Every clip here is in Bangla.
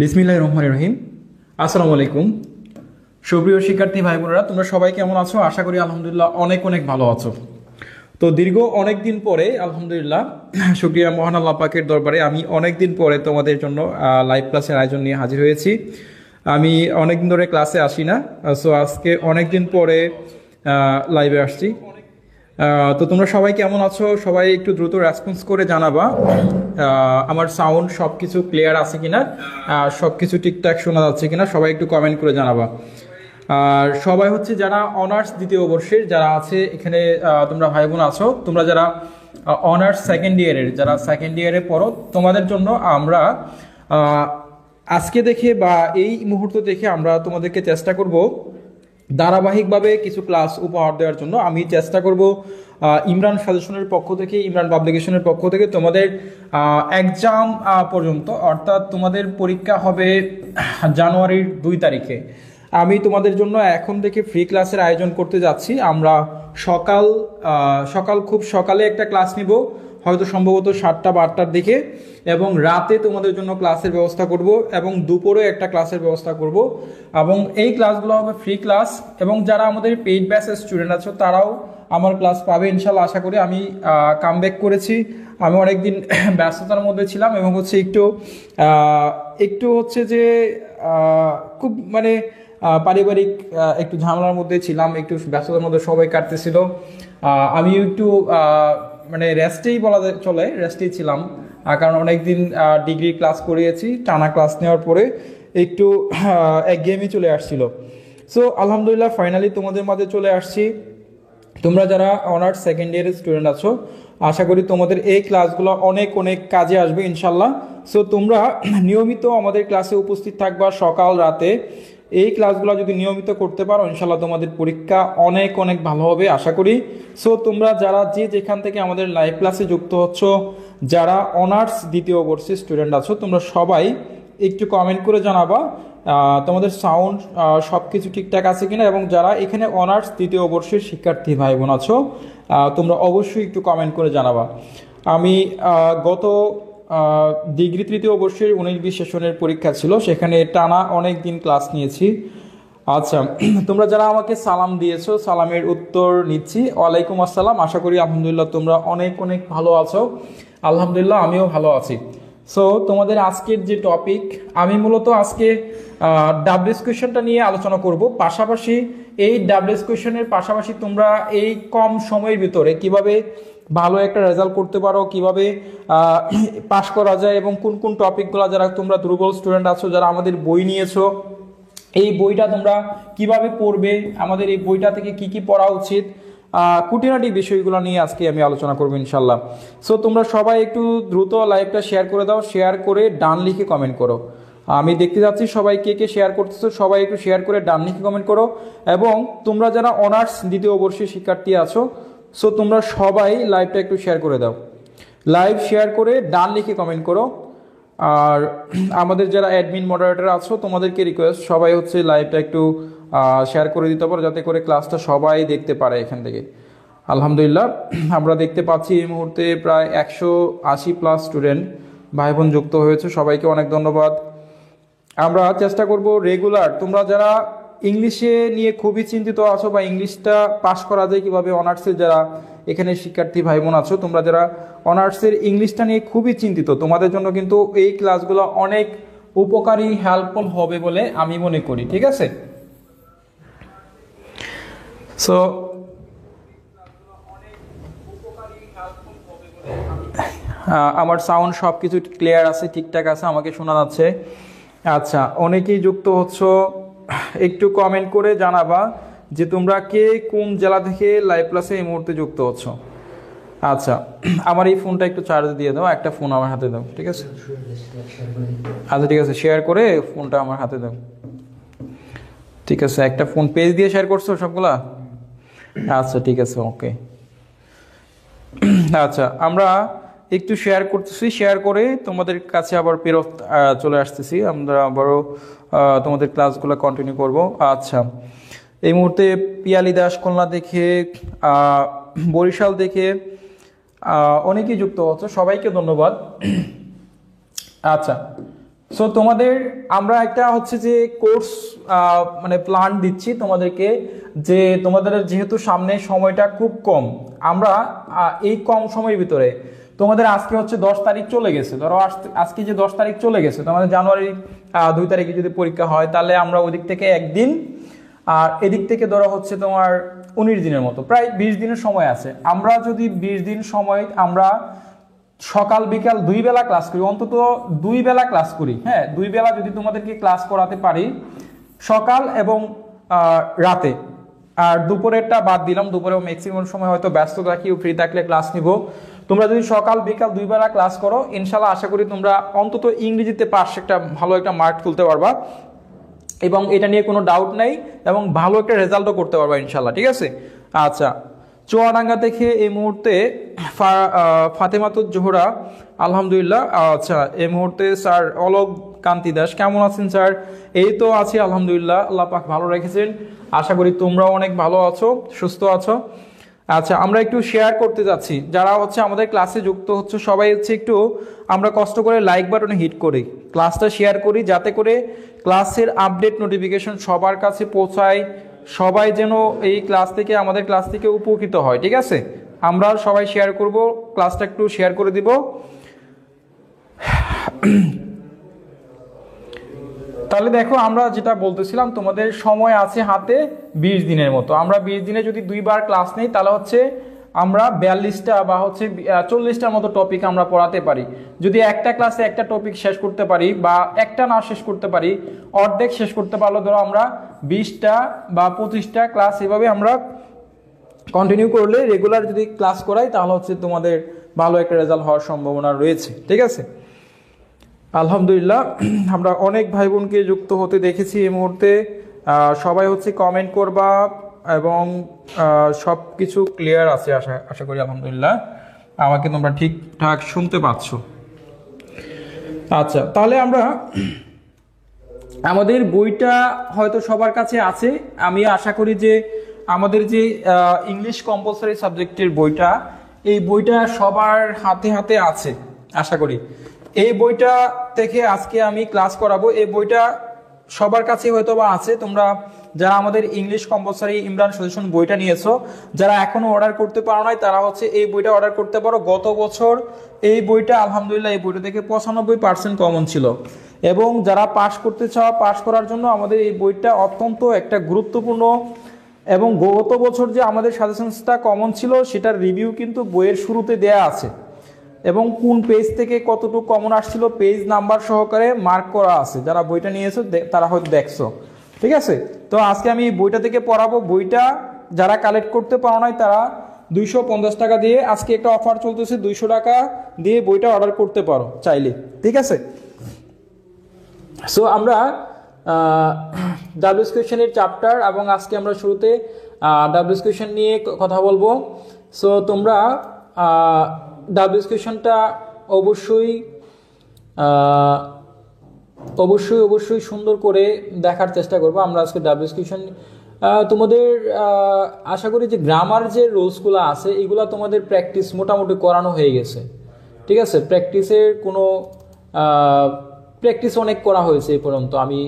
বিসমিল্লাহির রহমানির রহিম। আসসালামু আলাইকুম সুপ্রিয় শিক্ষার্থী ভাই বোনেরা, তোমরা সবাই কেমন আছো? আশা করি আলহামদুলিল্লাহ অনেক অনেক ভালো আছো। তো দীর্ঘ অনেক দিন পরে আলহামদুলিল্লাহ শুকরিয়া মহান আল্লাহ পাকের দরবারে আমি অনেক দিন পরে তোমাদের জন্য লাইভ ক্লাসের আয়োজন নিয়ে হাজির হয়েছি। আমি অনেক দিন ধরে ক্লাসে আসি না, সো আজকে অনেক দিন পরে লাইভে আসছি। তো তোমরা সবাই কেমন আছো? সবাই একটু দ্রুত রেসপন্স করে জানাবা আমার সাউন্ড সব কিছু ক্লিয়ার আছে কিনা, সব কিছু ঠিকঠাক শোনা যাচ্ছে কিনা, সবাই একটু কমেন্ট করে জানাবা। আর সবাই হচ্ছে যারা অনার্স দ্বিতীয় বর্ষের যারা আছে এখানে, তোমরা ভাই বোন আছো, তোমরা যারা অনার্স সেকেন্ড ইয়ারের যারা সেকেন্ড ইয়ারে পড়ো, তোমাদের জন্য আমরা আজকে দেখে বা এই মুহূর্ত দেখে আমরা তোমাদেরকে চেষ্টা করব ধারাবাহিকভাবে কিছু ক্লাস উপহার দেওয়ার জন্য। আমি চেষ্টা করব ইমরান সাজেশনের পক্ষ থেকে, ইমরান পাবলিকেশনের পক্ষ থেকে তোমাদের এক্সাম পর্যন্ত, অর্থাৎ তোমাদের পরীক্ষা হবে জানুয়ারির 2 তারিখে। আমি তোমাদের জন্য এখন থেকে ফ্রি ক্লাসের আয়োজন করতে যাচ্ছি। আমরা সকাল খুব সকালে একটা ক্লাস নিব, হয়তো সম্ভবত 7টা বা 8টার দিকে, এবং রাতে তোমাদের জন্য ক্লাসের ব্যবস্থা করব, এবং দুপুরে একটা ক্লাসের ব্যবস্থা করব। এবং এই ক্লাসগুলো হবে ফ্রি ক্লাস, এবং যারা আমাদের পেইড ব্যাচের স্টুডেন্ট আছো তারাও আমার ক্লাস পাবে ইনশাল্লাহ। আশা করি আমি কামব্যাক করেছি। আমি অনেকদিন ব্যস্ততার মধ্যে ছিলাম এবং হচ্ছে একটু হচ্ছে যে খুব মানে পারিবারিক একটু ঝামেলার মধ্যে ছিলাম, একটু ব্যস্ততার মধ্যে সবাই কাটতেছিল। আমি একটু মানে রেস্টেই বলা চলে, রেস্টেই ছিলাম, কারণ অনেকদিন ডিগ্রি ক্লাস করিয়েছি, টানা ক্লাস নেওয়ার পরে একটু একঘেয়েমি চলে আসছিল। সো আলহামদুলিল্লাহ ফাইনালি তোমাদের মাঝে চলে আসছি। তোমরা যারা অনার্স সেকেন্ড ইয়ারের স্টুডেন্ট আছো, আশা করি তোমাদের এই ক্লাসগুলো অনেক অনেক কাজে আসবে ইনশাল্লাহ। সো তোমরা নিয়মিত আমাদের ক্লাসে উপস্থিত থাকবা সকাল রাতে। এই ক্লাসগুলো যদি নিয়মিত করতে পারো ইনশাল্লাহ তোমাদের পরীক্ষা অনেক অনেক ভালো হবে আশা করি। সো তোমরা যারা যেখান থেকে আমাদের লাইভ ক্লাসে যুক্ত হচ্ছ, যারা অনার্স দ্বিতীয় বর্ষের স্টুডেন্ট আছো, তোমরা সবাই একটু কমেন্ট করে জানাবা তোমাদের সাউন্ড সব কিছু ঠিকঠাক আছে কিনা, এবং যারা এখানে অনার্স দ্বিতীয় বর্ষের শিক্ষার্থী ভাই বোন আছো তোমরা অবশ্যই একটু কমেন্ট করে জানাবা। আমি গত ডিগ্রি তৃতীয় বর্ষের 19-20 সেশনের পরীক্ষা ছিল, সেখানে টানা অনেক দিন ক্লাস নিয়েছি। আচ্ছা, তোমরা যারা আমাকে সালাম দিয়েছো সালামের উত্তর নিচ্ছি। ওয়ালাইকুম আসসালাম। আশা করি আলহামদুলিল্লাহ তোমরা অনেক অনেক ভালো আছো। আলহামদুলিল্লাহ আমিও ভালো আছি। সো তোমাদের আজকের যে টপিক, আমি মূলত আজকে ডাবলস কোয়েশনটা নিয়ে আলোচনা করব। পাশাপাশি এই ডাবলস কোয়েশনের পাশাপাশি তোমরা এই কম সময়ের ভিতরে কিভাবে ভালো একটা রেজাল্ট করতে পারো, কিভাবে পাস করা যায়, এবং কোন কোন টপিকগুলো যারা তোমরা দুর্বল স্টুডেন্ট আছো, যারা আমাদের বই নিয়েছো, এই বইটা তোমরা কিভাবে পড়বে, আমাদের এই বইটা থেকে কি কি পড়া উচিত, খুঁটিনাটি বিষয়গুলো নিয়ে আজকে আমি আলোচনা করবো ইনশাল্লাহ। সো তোমরা সবাই একটু দ্রুত লাইভটা শেয়ার করে দাও, শেয়ার করে ডান লিখে কমেন্ট করো। আমি দেখতে যাচ্ছি সবাই কে কে শেয়ার করতেছো, সবাই একটু শেয়ার করে ডান লিখে কমেন্ট করো। এবং তোমরা যারা অনার্স দ্বিতীয় বর্ষের শিক্ষার্থী আছো, সো তোমরা সবাই লাইভটা একটু শেয়ার করে দাও, লাইভ শেয়ার করে ডান লিখে কমেন্ট করো। আর আমাদের যারা অ্যাডমিন মডারেটর আছো তোমাদেরকে রিকোয়েস্ট, সবাই হচ্ছে লাইভটা একটু শেয়ার করে দিতে পারো, যাতে করে ক্লাসটা সবাই দেখতে পারে এখান থেকে। আলহামদুলিল্লাহ আমরা দেখতে পাচ্ছি এই মুহূর্তে প্রায় 180+ স্টুডেন্ট ভাই বোন যুক্ত হয়েছে, সবাইকে অনেক ধন্যবাদ। আমরা চেষ্টা করব রেগুলার, তোমরা যারা ইংলিশে নিয়ে খুবই চিন্তিত আছো বা ইংলিশটা পাস করা যায় কিভাবে, অনার্সের যারা এখানে শিক্ষার্থী ভাই বোন আছো, তোমরা যারা অনার্সের ইংলিশটা নিয়ে খুবই চিন্তিত, তোমাদের জন্য কিন্তু এই ক্লাসগুলো অনেক উপকারী হেল্পফুল হবে বলে আমি মনে করি, ঠিক আছে? সো আমার সাউন্ড সব কিছু ক্লিয়ার আছে, ঠিকঠাক আছে, আমাকে শোনা যাচ্ছে? আচ্ছা, অনেকেই যুক্ত হচ্ছ, একটু কমেন্ট করে জানাবা যে তোমরা কে কোন জেলা থেকে লাইভ ক্লাসে এই মুহূর্তে যুক্ত হচ্ছ। আচ্ছা, আমার এই ফোনটা একটু চার্জ দিয়ে দাও, একটা ফোন আমার হাতে দাও, ঠিক আছে? আচ্ছা ঠিক আছে, শেয়ার করে ফোনটা আমার হাতে দাও, ঠিক আছে? একটা ফোন পেজ দিয়ে শেয়ার করছো সবগুলা? আচ্ছা ঠিক আছে, ওকে। আচ্ছা, আমরা একটু শেয়ার করতেছি, শেয়ার করে তোমাদের কাছে আবার ফেরত চলে আসতেছি, আমরা আবারও তোমাদের ক্লাসগুলো কন্টিনিউ করব। আচ্ছা, এই মুহূর্তে পিয়ালি দাস খুলনা দেখে, বরিশাল দেখে অনেকেই যুক্ত হচ্ছে, সবাইকে ধন্যবাদ। আচ্ছা, সো তোমাদের আমরা একটা হচ্ছে যে কোর্স মানে প্ল্যান দিচ্ছি তোমাদেরকে, যে তোমাদের যেহেতু সামনে সময়টা খুব কম, আমরা এই কম সময়ের ভিতরে তোমাদের আজকে হচ্ছে 10 তারিখ চলে গেছে, ধরো আজকে যে 10 তারিখ চলে গেছে, তোমাদের জানুয়ারি 2 তারিখে যদি পরীক্ষা হয়, তাহলে আমরা ওদিক থেকে একদিন আর এদিক থেকে ধরো হচ্ছে তোমার 19 দিনের মতো, প্রায় 20 দিনের সময় আছে। আমরা যদি 20 দিন সময় আমরা সকাল বিকাল 2 বেলা ক্লাস করি, অন্তত 2 বেলা ক্লাস করি, হ্যাঁ 2 বেলা যদি তোমাদেরকে ক্লাস করাতে পারি, সকাল এবং রাতে, আর দুপুরেরটা বাদ দিলাম, দুপুরেও ম্যাক্সিমাম সময় হয়তো ব্যস্ত থাকি, ফ্রি থাকলে ক্লাস নিব। তোমরা যদি সকাল বিকাল 2 বেলা ক্লাস করো, ইনশাল্লাহ আশা করি তোমরা অন্তত ইংরেজিতে পাস একটা ভালো একটা মার্ক তুলতে পারবা, এবং এটা নিয়ে কোনো ডাউট নেই, এবং ভালো একটা রেজাল্টও করতে পারবা ইনশাল্লাহ, ঠিক আছে। আচ্ছা, চুয়াডাঙ্গা থেকে এই মুহূর্তে ফাতেমাতুজ জোহরা, আলহামদুলিল্লাহ। আচ্ছা, এই মুহূর্তে স্যার অলোক কান্তি দাস, কেমন আছেন স্যার? এই তো আছি আলহামদুলিল্লাহ, আল্লাহ পাক ভালো রেখেছেন, আশা করি তোমরাও অনেক ভালো আছো, সুস্থ আছো। আচ্ছা, আমরা একটু শেয়ার করতে যাচ্ছি, যারা হচ্ছে আমাদের ক্লাসে যুক্ত হচ্ছে সবাই হচ্ছে একটু আমরা কষ্ট করে লাইক বাটনে হিট করি, ক্লাসটা শেয়ার করি, যাতে করে ক্লাসের আপডেট নোটিফিকেশন সবার কাছে পৌঁছায়, সবাই যেন এই ক্লাস থেকে আমাদের ক্লাস থেকে উপকৃত হয়, ঠিক আছে। আমরা সবাই শেয়ার করব, ক্লাসটা একটু শেয়ার করে দিব। তাহলে দেখো, আমরা যেটা বলতেছিলাম, তোমাদের সময় আছে হাতে 20 দিনের মতো। আমরা 20 দিনে যদি 2 বার ক্লাস নেই, তাহলে হচ্ছে আমরা 42টা বা হচ্ছে 40টার মতো টপিক আমরা পড়াতে পারি। যদি একটা ক্লাসে একটা টপিক শেষ করতে পারি, বা একটা না শেষ করতে পারি, অর্ধেক শেষ করতে পারলে ধরো আমরা 20টা বা 25টা ক্লাস এভাবে আমরা কন্টিনিউ করলে, রেগুলার যদি ক্লাস করাই, তাহলে হচ্ছে তোমাদের ভালো একটা রেজাল্ট হওয়ার সম্ভাবনা রয়েছে, ঠিক আছে। আলহামদুলিল্লাহ, আমরা অনেক ভাই বোনকে যুক্ত হতে দেখেছি এই মুহূর্তে, সবাই হচ্ছে কমেন্ট করবা, এবং সব কিছু ক্লিয়ার আছে আশা করি, আলহামদুলিল্লাহ আমাকে তোমরা ঠিকঠাক শুনতে পাচ্ছ। আচ্ছা, তাহলে আমরা আমাদের বইটা হয়তো সবার কাছে আছে, আমি আশা করি যে আমাদের যে ইংলিশ কম্পালসারি সাবজেক্টের বইটা, এই বইটা সবার হাতে হাতে আছে আশা করি। এই বইটা থেকে আজকে আমি ক্লাস করাবো, এই বইটা সবার কাছে হয়তো বা আছে। তোমরা যারা আমাদের ইংলিশ কম্পালসারি ইমরান সাজেশন বইটা নিয়েছো, যারা এখনো অর্ডার করতে পারো নাই, তারা হচ্ছে এই বইটা অর্ডার করতে পারো। গত বছর এই বইটা আলহামদুলিল্লাহ এই বইটা থেকে 95% কমন ছিল, এবং যারা পাস করতে চাও, পাস করার জন্য আমাদের এই বইটা অত্যন্ত একটা গুরুত্বপূর্ণ। এবং গত বছর যে আমাদের সাজেশনসটা কমন ছিল, সেটার রিভিউ কিন্তু বইয়ের শুরুতে দেয়া আছে, এবং কোন পেজ থেকে কতটুকু কমন আসছিল পেজ নাম্বার সহকারে মার্ক করা আছে। যারা বইটা নিয়েছো তারা হয়তো দেখছো, ঠিক আছে। তো আজকে আমি বইটা থেকে পড়াবো। বইটা যারা কালেক্ট করতে পারো নাই, তারা 250 টাকা দিয়ে, আজকে একটা অফার চলতেছে, 200 টাকা দিয়ে বইটা অর্ডার করতে পারো চাইলে, ঠিক আছে। সো আমরা ডাব্লিউএস কোয়েশ্চেনের চ্যাপ্টার, এবং আজকে আমরা শুরুতে ডাব্লিউএস কোয়েশ্চেন নিয়ে কথা বলবো। সো তোমরা ডাব্লিউএস কোয়েশ্চেনটা অবশ্যই অবশ্যই অবশ্যই সুন্দর করে দেখার চেষ্টা করবো। আমরা আজকে ডাব্লিউএস কোয়েশ্চেন তোমাদের আশা করি যে গ্রামার যে রুলসগুলো আছে, এগুলো তোমাদের প্র্যাকটিস মোটামুটি করানো হয়ে গেছে, ঠিক আছে। প্র্যাকটিসের কোনো প্র্যাকটিস অনেক করা হয়েছে এই পর্যন্ত, আমি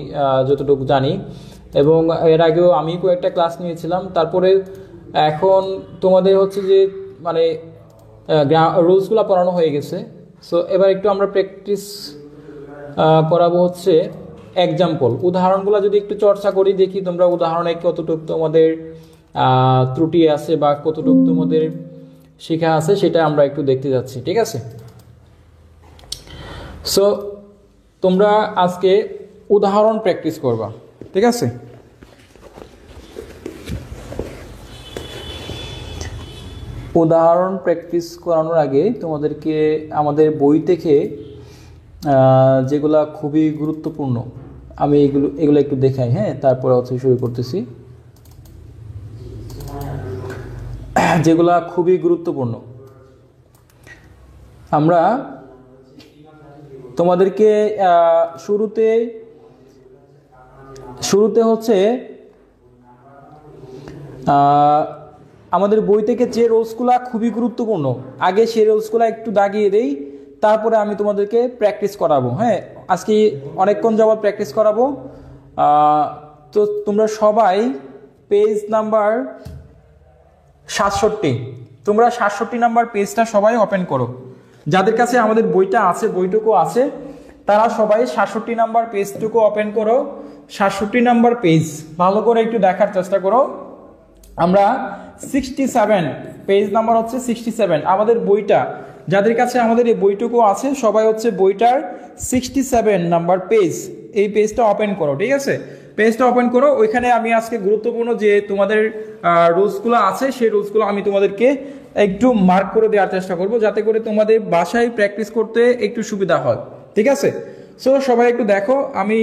যতটুকু জানি, এবং এর আগেও আমি কয়েকটা ক্লাস নিয়েছিলাম। তারপরে এখন তোমাদের হচ্ছে যে মানে রুলসগুলো পড়ানো হয়ে গেছে। সো এবার একটু আমরা প্র্যাকটিস করাবো হচ্ছে এক্সাম্পল, উদাহরণগুলো যদি একটু চর্চা করি, দেখি তোমরা উদাহরণে কতটুকু তোমাদের ত্রুটি আছে বা কতটুকু তোমাদের শেখা আছে, সেটা আমরা একটু দেখতে যাচ্ছি, ঠিক আছে। সো তোমরা আজকে উদাহরণ প্র্যাকটিস করবা, ঠিক আছে। উদাহরণ প্র্যাকটিস করানোর আগে তোমাদেরকে আমাদের বই থেকে যেগুলা খুবই গুরুত্বপূর্ণ, আমি এগুলো একটু দেখাই, হ্যাঁ, তারপরে হচ্ছে শুরু করতেছি। যেগুলা খুবই গুরুত্বপূর্ণ, আমরা তোমাদেরকে শুরুতে হচ্ছে আমাদের বই থেকে যে রুলসগুলা খুবই গুরুত্বপূর্ণ, আগে সেই রুলসগুলা একটু দাগিয়ে দেই, তারপরে আমি তোমাদেরকে প্র্যাকটিস করাবো। হ্যাঁ, আজকে অনেকক্ষণ যাবত প্র্যাকটিস করাবো। তো তোমরা সবাই পেজ নাম্বার 67, তোমরা 67 নাম্বার পেজটা সবাই ওপেন করো। যাদের কাছে আমাদের বইটা আছে, বইটুকু আছে, তারা সবাই 67 নাম্বার পেজটুকু ওপেন করো। 67 নাম্বার পেজ ভালো করে একটু দেখার চেষ্টা করো। আমরা 67 পেজ নাম্বার হচ্ছে 67 আমাদের বইটা, যাদের কাছে আমাদের এই বইটুকু আছে সবাই হচ্ছে বইটার 67 নাম্বার পেজ, এই পেজটা ওপেন করো। ঠিক আছে, পেজটা ওপেন করো। ওইখানে আমি আজকে গুরুত্বপূর্ণ যে তোমাদের রুলসগুলো আছে সেই রুলসগুলো আমি তোমাদেরকে একটু মার্ক করে দেওয়ার চেষ্টা করব, যাতে করে তোমাদের বাসায় প্র্যাকটিস করতে একটু সুবিধা হয়। ঠিক আছে, সো সবাই একটু দেখো, আমি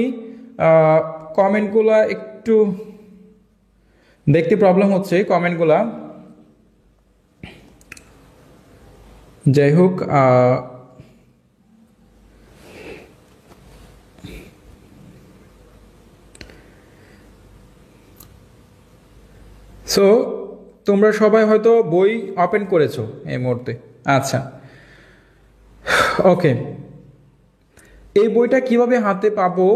কমেন্টগুলো একটু দেখতে প্রবলেম হচ্ছে কমেন্টগুলা। যাই হোক, সো তোমরা সবাই হয়তো বই ওপেন করেছো এই মুহূর্তে। আচ্ছা, ওকে, এই বইটা কিভাবে হাতে পাবো?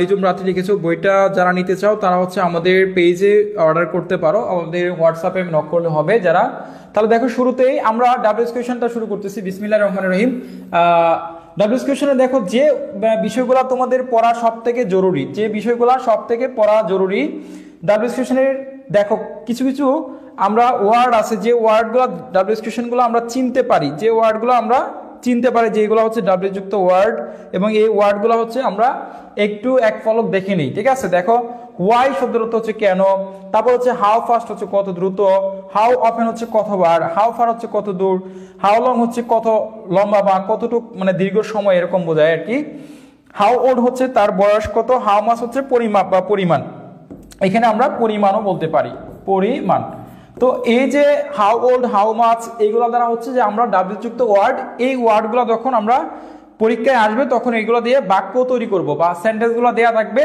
নিজুম রাতে লিখেছো, বইটা যারা নিতে চাও তারা হচ্ছে আমাদের পেজে অর্ডার করতে পারো, আমাদের হোয়াটসঅ্যাপে নক করলে হবে যারা। তাহলে দেখো, শুরুতেই আমরা ডাব্লিউএস কোয়েশনটা শুরু করতেছি। বিসমিল্লাহির রহমানির রহিম। ডাব্লিউএস কোয়েশনে দেখো যে বিষয়গুলো তোমাদের পড়া সব থেকে জরুরি, যে বিষয়গুলো সব থেকে পড়া জরুরি ডাব্লিউএস কোয়েশনের, দেখো কিছু কিছু আমরা ওয়ার্ড আছে, যে ওয়ার্ডগুলো ডাব্লিউএস কোয়েশনগুলো আমরা চিনতে পারি, যে ওয়ার্ডগুলো আমরা চিনতে পারি, যেগুলো হচ্ছে ডাব্লিউ যুক্ত ওয়ার্ড, এবং এই ওয়ার্ডগুলো হচ্ছে আমরা একটু এক পলক দেখে নিই। ঠিক আছে, দেখো ওয়াই শব্দের অর্থ হচ্ছে কেন, তারপর হচ্ছে হাউ ফাস্ট হচ্ছে কত দ্রুত, হাউ অফেন হচ্ছে কতবার, হাউ ফার হচ্ছে কত দূর, হাউ লং হচ্ছে কত লম্বা বা কতটুক মানে দীর্ঘ সময় এরকম বোঝায় আর কি। হাউ ওল্ড হচ্ছে তার বয়স কত, হাউ মাস হচ্ছে পরিমাপ বা পরিমাণ, এখানে আমরা পরিমাণও বলতে পারি, পরিমাণ। তো এই যে হাউ ওল্ড, হাউ মাচ, এইগুলো দ্বারা হচ্ছে যে আমরা ডাব্লিউ যুক্ত ওয়ার্ড, এই ওয়ার্ডগুলো যখন আমরা পরীক্ষায় আসবে তখন এগুলো দিয়ে বাক্য তৈরি করব বা সেন্টেন্সগুলো দেওয়া থাকবে,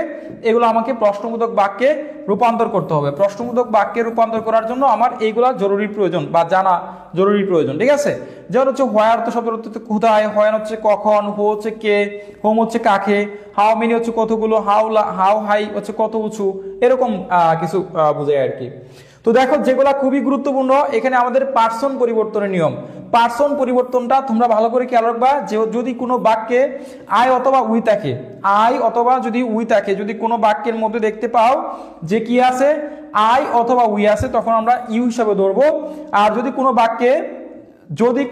এগুলো আমাকে প্রশ্নবোধক বাক্যে রূপান্তর করতে হবে। প্রশ্নবোধক বাক্যে রূপান্তর করার জন্য আমার এইগুলা জরুরি প্রয়োজন বা জানা জরুরি প্রয়োজন। ঠিক আছে, যেমন হচ্ছে হোয়ার তো শব্দের অর্থ হচ্ছে কোথায়, হোয়েন হচ্ছে কখন, হু হচ্ছে কে, হোম হচ্ছে কাকে, হাউ মেনি হচ্ছে কতগুলো, হাউ হাই হচ্ছে কত উঁচু, এরকম কিছু বোঝায় আর কি। তো দেখো, যেগুলা খুবই গুরুত্বপূর্ণ এখানে আমাদের পার্সন পরিবর্তনের নিয়ম। পার্সন পরিবর্তনটা তোমরা ভালো করে খেয়াল রাখবা, যে যদি কোনো বাক্যে আই অথবা উই থাকে, আই অথবা যদি উই থাকে, যদি কোনো বাক্যের মধ্যে দেখতে পাও যে কি আছে, আই অথবা উই আছে, তখন আমরা ইউ হিসাবে ধরবো। আর যদি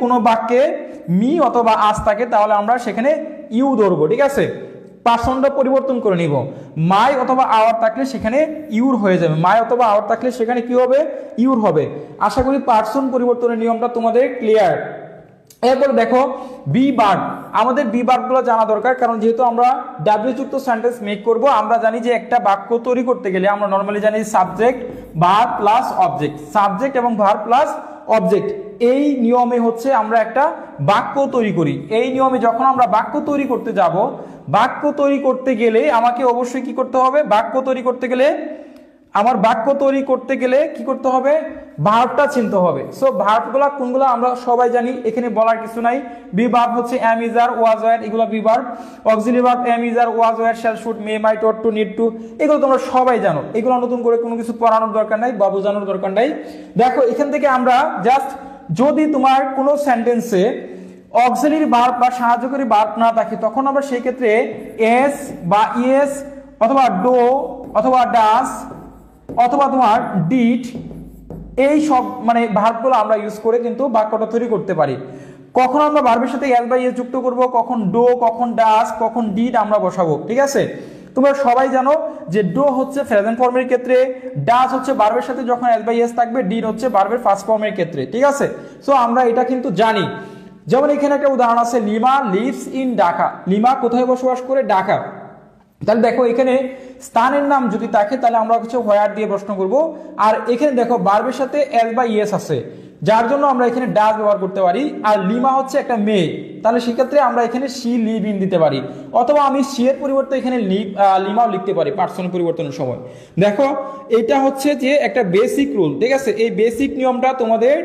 কোনো বাক্যে মি অথবা আস থাকে তাহলে আমরা সেখানে ইউ ধরবো। ঠিক আছে, পার্সনটা পরিবর্তন করে নিব। মাই অথবা আওয়ার থাকলে সেখানে ইউর হয়ে যাবে, মাই অথবা আওয়ার থাকলে সেখানে কি হবে, ইউর হবে। আশা করি পার্সন পরিবর্তনের নিয়মটা তোমাদের ক্লিয়ার। এরপর দেখো বি ভার্ব, আমাদের বি ভার্বগুলো জানা দরকার, কারণ যেহেতু আমরা ডাব্লিউ যুক্ত সেন্টেন্স মেক করব, আমরা জানি যে একটা বাক্য তৈরি করতে গেলে আমরা নর্মালি জানি subject verb plus object, subject এবং ভার্ব প্লাস অবজেক্ট, এই নিয়মে হচ্ছে আমরা একটা বাক্য তৈরি করি। এই নিয়মে যখন আমরা বাক্য তৈরি করতে যাব, বাক্য তৈরি করতে গেলে আমাকে অবশ্যই কি করতে হবে, বাক্য তৈরি করতে গেলে কি করতে হবে, ভার্বটা চিনতে হবে। সো ভার্বগুলো কোনগুলো আমরা সবাই জানি, এখানে বলার কিছু নাই। বি ভার্ব হচ্ছে am, is, are, was, were, এগুলো be verb. Auxiliary verb am, is, are, was, were, shall, should, may, might, ought to, need to, এগুলো তোমরা সবাই জানো, এগুলো নতুন করে কোনো কিছু পড়ানোর দরকার নাই বা বোঝানোর দরকার নাই। দেখো এখান থেকে আমরা জাস্ট, যদি তোমার কোনো সেন্টেন্সে অক্সিলারি ভার্ব বা সাহায্যকারী ভার্ব না থাকে, তখন আমরা সেই ক্ষেত্রে এস বা ইএস অথবা ডো অথবা ডাস অথবা তোমার ডিড, এই সব মানে ভার্বগুলো আমরা ইউজ করে কিন্তু বাক্যটা তৈরি করতে পারি। কখন আমরা ভার্বের সাথে এস বা ইএস যুক্ত করব, কখন ডো, কখন ডাস, কখন ডিড আমরা বসাবো। ঠিক আছে, তোমরা সবাই জানো যে ডো হচ্ছে প্রেজেন্ট ফর্মের ক্ষেত্রে, ডাস হচ্ছে ভার্বের সাথে যখন এস বা ইএস থাকবে, ডিড হচ্ছে ভার্বের ফার্স্ট ফর্মের ক্ষেত্রে। ঠিক আছে, সো আমরা এটা কিন্তু জানি। যেমন এখানে একটা উদাহরণ আছে, lima lives in Dhaka, lima কোথায় বসবাস করে, ঢাকা। তাহলে দেখো এখানে স্থানের নাম যদি থাকে তাহলে আমরা হচ্ছে হোয়ার দিয়ে প্রশ্ন করব। আর এখানে দেখো ভার্বের সাথে এস বা ইএস আছে, যার জন্য আমরা এখানে ডাজ ব্যবহার করতে পারি। আর লিমা হচ্ছে একটা মেয়ে, তাহলে সেক্ষেত্রে আমরা এখানে শি লিভ ইন দিতে পারি, অথবা আমি শি এর পরিবর্তে এখানে লিমাও লিখতে পারি পার্সন পরিবর্তনের সময়। দেখো এটা হচ্ছে যে একটা বেসিক রুল। ঠিক আছে, এই বেসিক নিয়মটা তোমাদের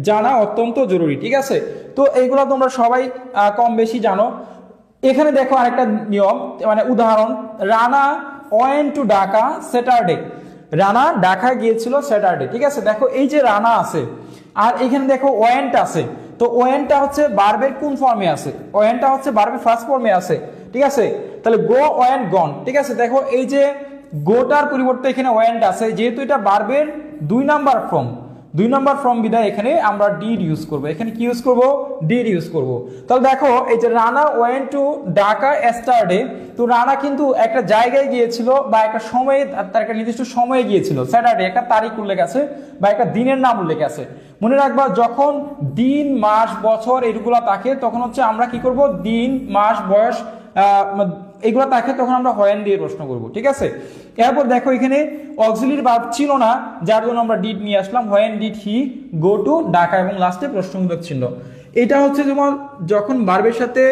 জানা অত্যন্ত জরুরি, ঠিক আছে? তো এইগুলো তোমরা সবাই কম বেশি জানো। এখানে দেখো আরেকটা নিয়ম, মানে উদাহরণ, Rana went to Dhaka Saturday. Rana Dhaka গিয়েছিল স্যাটারডে, ঠিক আছে? দেখো এই যে রানা আছে আর এখানে দেখো ওয়েন্ট আছে, তো ওয়েন্টটা হচ্ছে ভার্বের কোন ফর্মে আছে? ওয়েন্টটা হচ্ছে ভার্বের ফার্স্ট ফর্মে আছে, ঠিক আছে? তাহলে গো ওয়েন্ট গন, ঠিক আছে? দেখো এই যে গোটার পরিবর্তে এখানে ওয়েন্ট আছে, যেহেতু এটা ভার্বের 2 নাম্বার ফর্ম, 2 নাম্বার ফর্ম বিদায় এখানে আমরা ডিড ইউজ করব। এখানে কি ইউজ করব? ডিড ইউজ করব। তাহলে দেখো এই যে রানা ওয়েন্ট টু ঢাকা স্টারডে, তো রানা কিন্তু একটা জায়গায় গিয়েছিল বা একটা সময়ে, তার একটা নির্দিষ্ট সময়ে গিয়েছিল। স্যাটারডে একটা তারিখ উল্লেখ আছে বা একটা দিনের নাম উল্লেখ আছে। মনে রাখবা যখন দিন মাস বছর এগুলো থাকে তখন হচ্ছে আমরা কি করব? দিন মাস বয়স এগুলো থাকে তখন আমরা হোয়েন দিয়ে প্রশ্ন করব, ঠিক আছে? এরপর দেখো এখানে অক্সিলিয়ারি ভার্ব ছিল না, যার জন্য আমরা ডিড নিয়ে আসলাম। When did he go to Dhaka, এবং লাস্টে প্রশ্নবোধক চিহ্ন। এটা হচ্ছে যেমন যখন ভার্বের সাথে